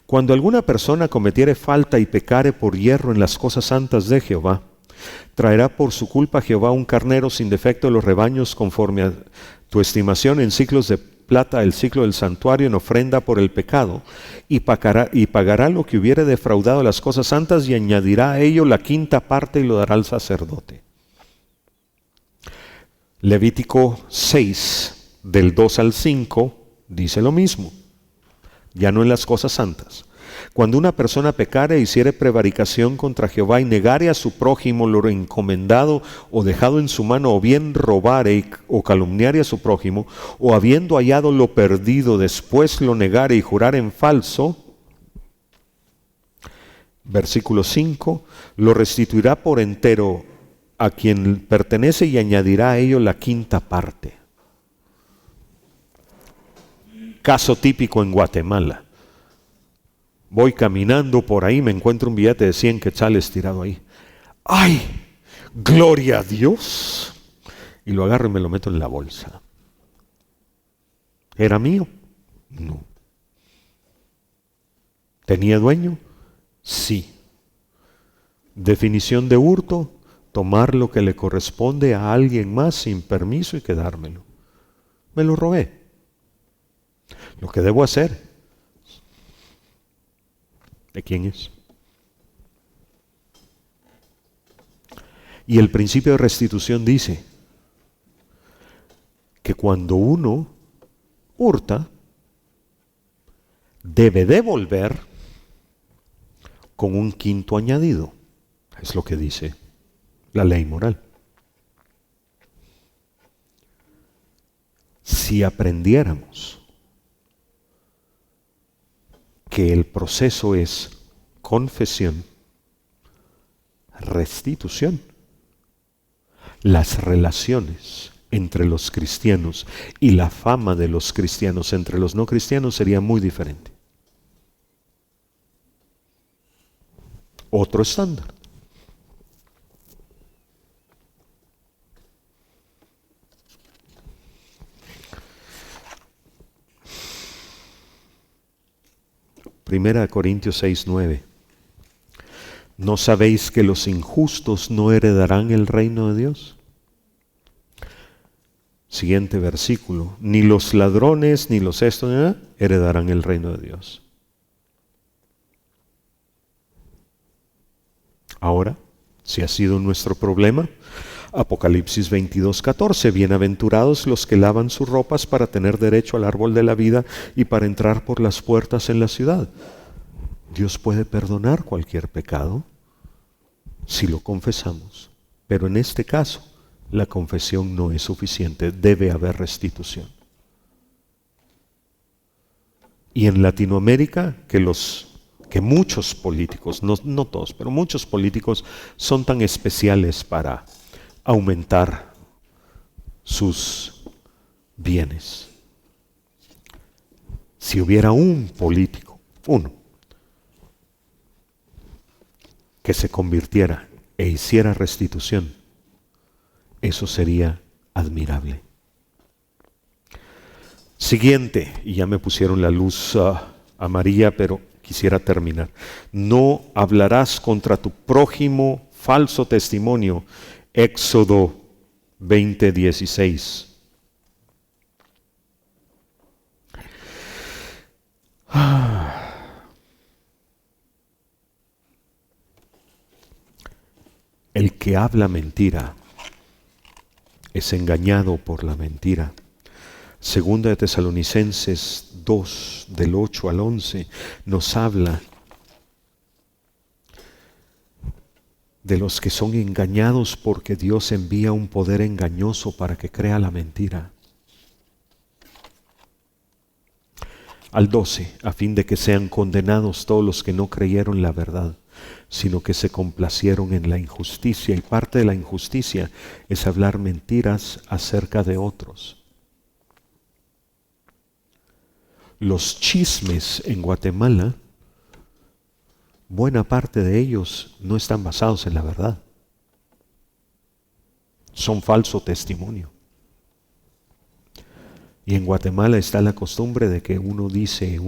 Cuando alguna persona cometiere falta y pecare por hierro en las cosas santas de Jehová, traerá por su culpa a Jehová un carnero sin defecto de los rebaños conforme a tu estimación en ciclos de plata el ciclo del santuario en ofrenda por el pecado, y pagará lo que hubiere defraudado las cosas santas y añadirá a ello la quinta parte y lo dará al sacerdote. Levítico 6, del 2 al 5, dice lo mismo, ya no en las cosas santas. Cuando una persona pecare e hiciere prevaricación contra Jehová y negare a su prójimo lo encomendado o dejado en su mano, o bien robare o calumniare a su prójimo, o habiendo hallado lo perdido después lo negare y jurare en falso, versículo 5, lo restituirá por entero a quien pertenece y añadirá a ello la quinta parte. Caso típico en Guatemala. Voy caminando por ahí, me encuentro un billete de 100 quetzales tirado ahí. ¡Ay! ¡Gloria a Dios! Y lo agarro y me lo meto en la bolsa. ¿Era mío? No. ¿Tenía dueño? Sí. Definición de hurto: tomar lo que le corresponde a alguien más sin permiso y quedármelo. Me lo robé. Lo que debo hacer, ¿de quién es? Y el principio de restitución dice que cuando uno hurta, debe devolver con un quinto añadido. Es lo que dice la ley moral. Si aprendiéramos que el proceso es confesión, restitución, las relaciones entre los cristianos y la fama de los cristianos entre los no cristianos sería muy diferente. Otro estándar. Primera de Corintios 6, 9. ¿No sabéis que los injustos no heredarán el reino de Dios? Siguiente versículo. Ni los ladrones, ni los heredarán el reino de Dios. Ahora, si ha sido nuestro problema, Apocalipsis 22, 14. Bienaventurados los que lavan sus ropas para tener derecho al árbol de la vida y para entrar por las puertas en la ciudad. Dios puede perdonar cualquier pecado si lo confesamos, pero en este caso la confesión no es suficiente, debe haber restitución. Y en Latinoamérica, que muchos políticos, no todos, pero muchos políticos son tan especiales para aumentar sus bienes. Si hubiera un político, uno, que se convirtiera e hiciera restitución, eso sería admirable. Siguiente, y ya me pusieron la luz amarilla, pero quisiera terminar. No hablarás contra tu prójimo falso testimonio. Éxodo 20:16. El que habla mentira es engañado por la mentira. Segunda de Tesalonicenses 2, del 8 al 11, nos habla de los que son engañados porque Dios envía un poder engañoso para que crea la mentira. Al 12, a fin de que sean condenados todos los que no creyeron la verdad, sino que se complacieron en la injusticia. Y parte de la injusticia es hablar mentiras acerca de otros. Los chismes en Guatemala, buena parte de ellos no están basados en la verdad. Son falso testimonio. Y en Guatemala está la costumbre de que uno dice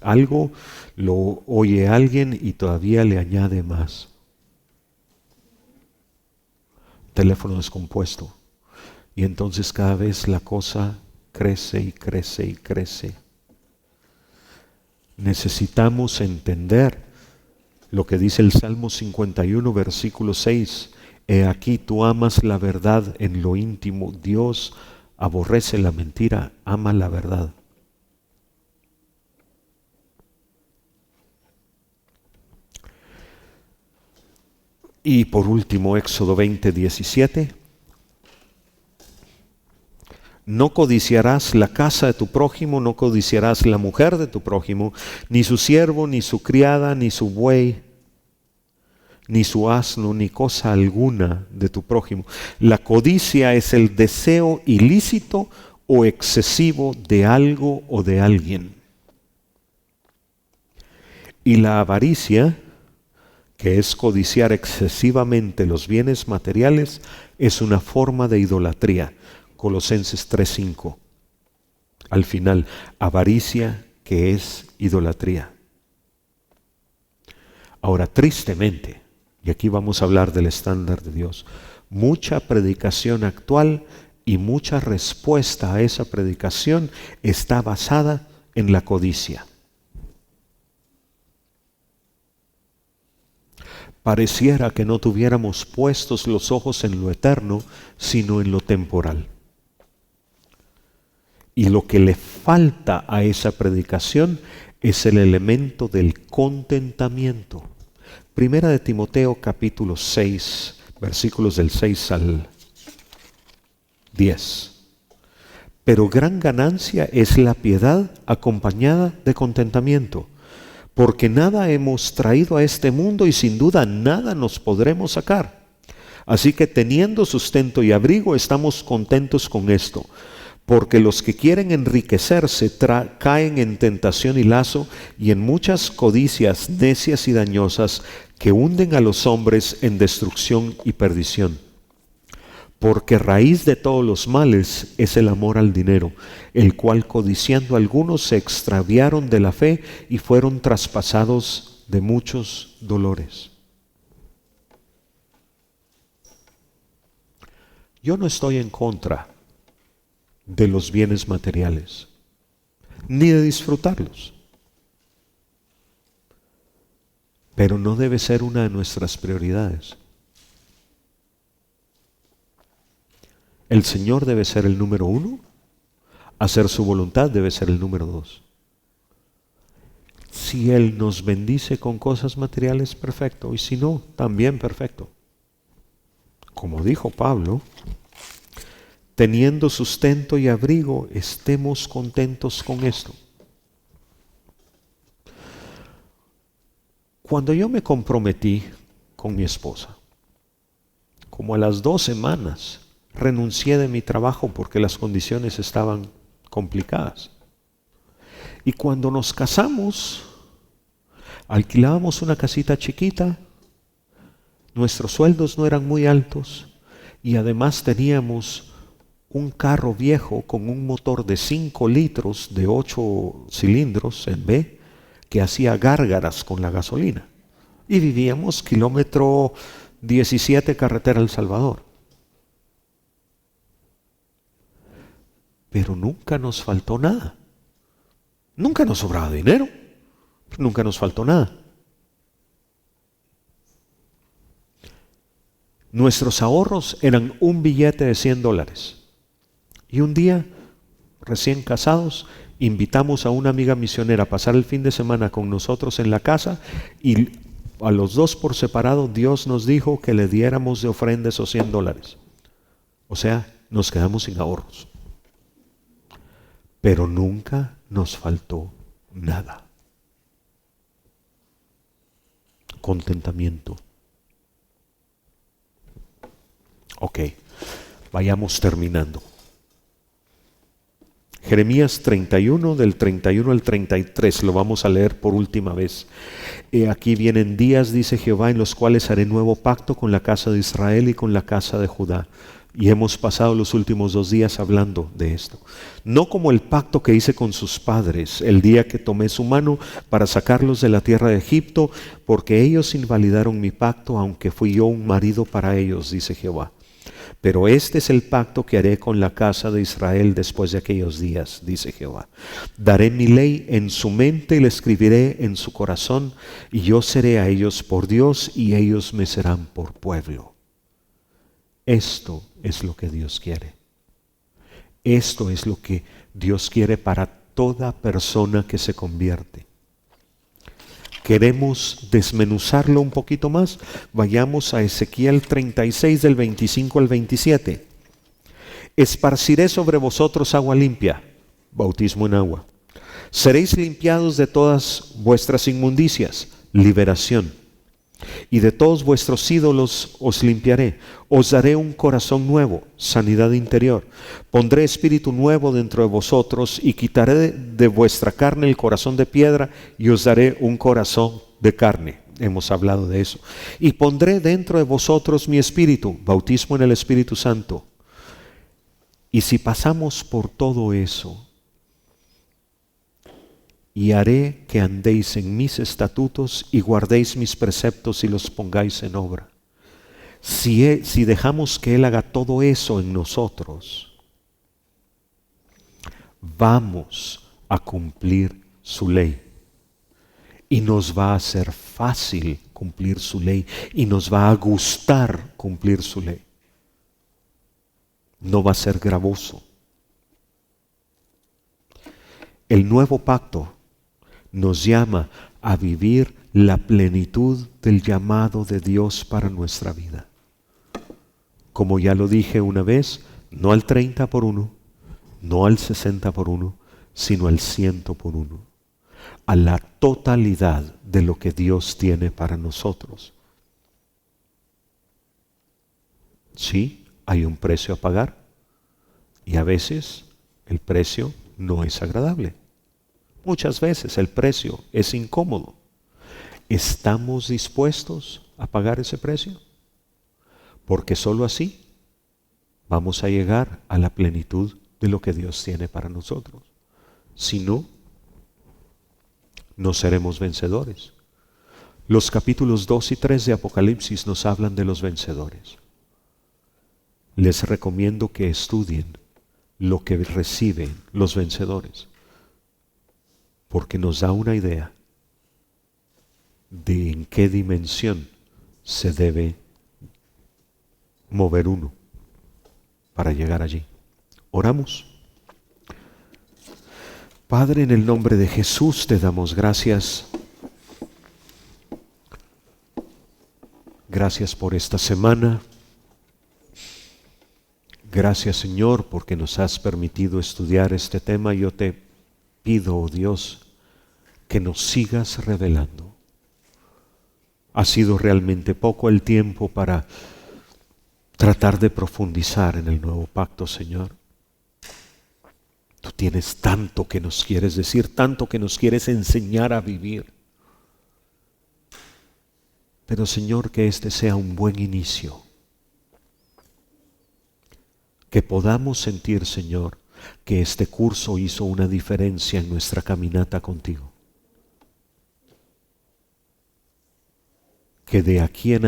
algo, lo oye alguien y todavía le añade más. Teléfono descompuesto. Y entonces cada vez la cosa crece y crece y crece. Necesitamos entender lo que dice el Salmo 51, versículo 6. He aquí tú amas la verdad en lo íntimo. Dios aborrece la mentira, ama la verdad. Y por último, Éxodo 20:17. No codiciarás la casa de tu prójimo, no codiciarás la mujer de tu prójimo, ni su siervo, ni su criada, ni su buey, ni su asno, ni cosa alguna de tu prójimo. La codicia es el deseo ilícito o excesivo de algo o de alguien. Y la avaricia, que es codiciar excesivamente los bienes materiales, es una forma de idolatría. Colosenses 3:5. Al final, avaricia, que es idolatría. Ahora, tristemente, y aquí vamos a hablar del estándar de Dios, mucha predicación actual y mucha respuesta a esa predicación está basada en la codicia. Pareciera que no tuviéramos puestos los ojos en lo eterno, sino en lo temporal. Y lo que le falta a esa predicación es el elemento del contentamiento. Primera de Timoteo capítulo 6, versículos del 6 al 10. Pero gran ganancia es la piedad acompañada de contentamiento, porque nada hemos traído a este mundo y sin duda nada nos podremos sacar. Así que teniendo sustento y abrigo estamos contentos con esto. Porque los que quieren enriquecerse caen en tentación y lazo y en muchas codicias necias y dañosas que hunden a los hombres en destrucción y perdición. Porque raíz de todos los males es el amor al dinero, el cual codiciando algunos se extraviaron de la fe y fueron traspasados de muchos dolores. Yo no estoy en contra de los bienes materiales, ni de disfrutarlos. Pero no debe ser una de nuestras prioridades. El Señor debe ser el número 1, hacer su voluntad debe ser el número 2. Si Él nos bendice con cosas materiales, perfecto, y si no, también perfecto. Como dijo Pablo, teniendo sustento y abrigo, estemos contentos con esto. Cuando yo me comprometí con mi esposa, como a las 2 semanas, renuncié de mi trabajo porque las condiciones estaban complicadas. Y cuando nos casamos, alquilábamos una casita chiquita, nuestros sueldos no eran muy altos y además teníamos un carro viejo con un motor de 5 litros de 8 cilindros en B que hacía gárgaras con la gasolina. Y vivíamos kilómetro 17 carretera El Salvador. pero nunca nos faltó nada. Nunca nos sobraba dinero, nunca nos faltó nada. Nuestros ahorros eran un billete de $100. Y un día, recién casados, invitamos a una amiga misionera a pasar el fin de semana con nosotros en la casa, y a los dos por separado Dios nos dijo que le diéramos de ofrenda esos $100. O sea, nos quedamos sin ahorros. Pero nunca nos faltó nada. Contentamiento. Ok, vayamos terminando. Jeremías 31, del 31 al 33, lo vamos a leer por última vez. Aquí vienen días, dice Jehová, en los cuales haré nuevo pacto con la casa de Israel y con la casa de Judá. Y hemos pasado los últimos 2 días hablando de esto. No como el pacto que hice con sus padres, el día que tomé su mano para sacarlos de la tierra de Egipto, porque ellos invalidaron mi pacto, aunque fui yo un marido para ellos, dice Jehová. Pero este es el pacto que haré con la casa de Israel después de aquellos días, dice Jehová. Daré mi ley en su mente y la escribiré en su corazón, y yo seré a ellos por Dios y ellos me serán por pueblo. Esto es lo que Dios quiere. Esto es lo que Dios quiere para toda persona que se convierte. ¿Queremos desmenuzarlo un poquito más? Vayamos a Ezequiel 36 del 25 al 27. Esparciré sobre vosotros agua limpia, bautismo en agua. Seréis limpiados de todas vuestras inmundicias, liberación. Y de todos vuestros ídolos os limpiaré. Os daré un corazón nuevo, sanidad interior. Pondré espíritu nuevo dentro de vosotros y quitaré de vuestra carne el corazón de piedra y os daré un corazón de carne. Hemos hablado de eso. Y pondré dentro de vosotros mi espíritu, bautismo en el Espíritu Santo. Y si pasamos por todo eso, y haré que andéis en mis estatutos y guardéis mis preceptos y los pongáis en obra. Si dejamos que Él haga todo eso en nosotros, vamos a cumplir su ley. Y nos va a ser fácil cumplir su ley. Y nos va a gustar cumplir su ley. No va a ser gravoso. El nuevo pacto nos llama a vivir la plenitud del llamado de Dios para nuestra vida. Como ya lo dije una vez, no al 30 por 1, no al 60 por 1, sino al 100 por 1. A la totalidad de lo que Dios tiene para nosotros. Sí, hay un precio a pagar y a veces el precio no es agradable. Muchas veces el precio es incómodo. ¿Estamos dispuestos a pagar ese precio? Porque sólo así vamos a llegar a la plenitud de lo que Dios tiene para nosotros. Si no, no seremos vencedores. Los capítulos 2 y 3 de Apocalipsis nos hablan de los vencedores. Les recomiendo que estudien lo que reciben los vencedores, porque nos da una idea de en qué dimensión se debe mover uno para llegar allí. Oramos. Padre, en el nombre de Jesús te damos gracias. Gracias por esta semana. Gracias, Señor, porque nos has permitido estudiar este tema. Yo te pido, oh Dios, que nos sigas revelando. Ha sido realmente poco el tiempo para tratar de profundizar en el nuevo pacto, Señor. Tú tienes tanto que nos quieres decir, tanto que nos quieres enseñar a vivir. Pero, Señor, que este sea un buen inicio. Que podamos sentir, Señor, que este curso hizo una diferencia en nuestra caminata contigo. Que de aquí en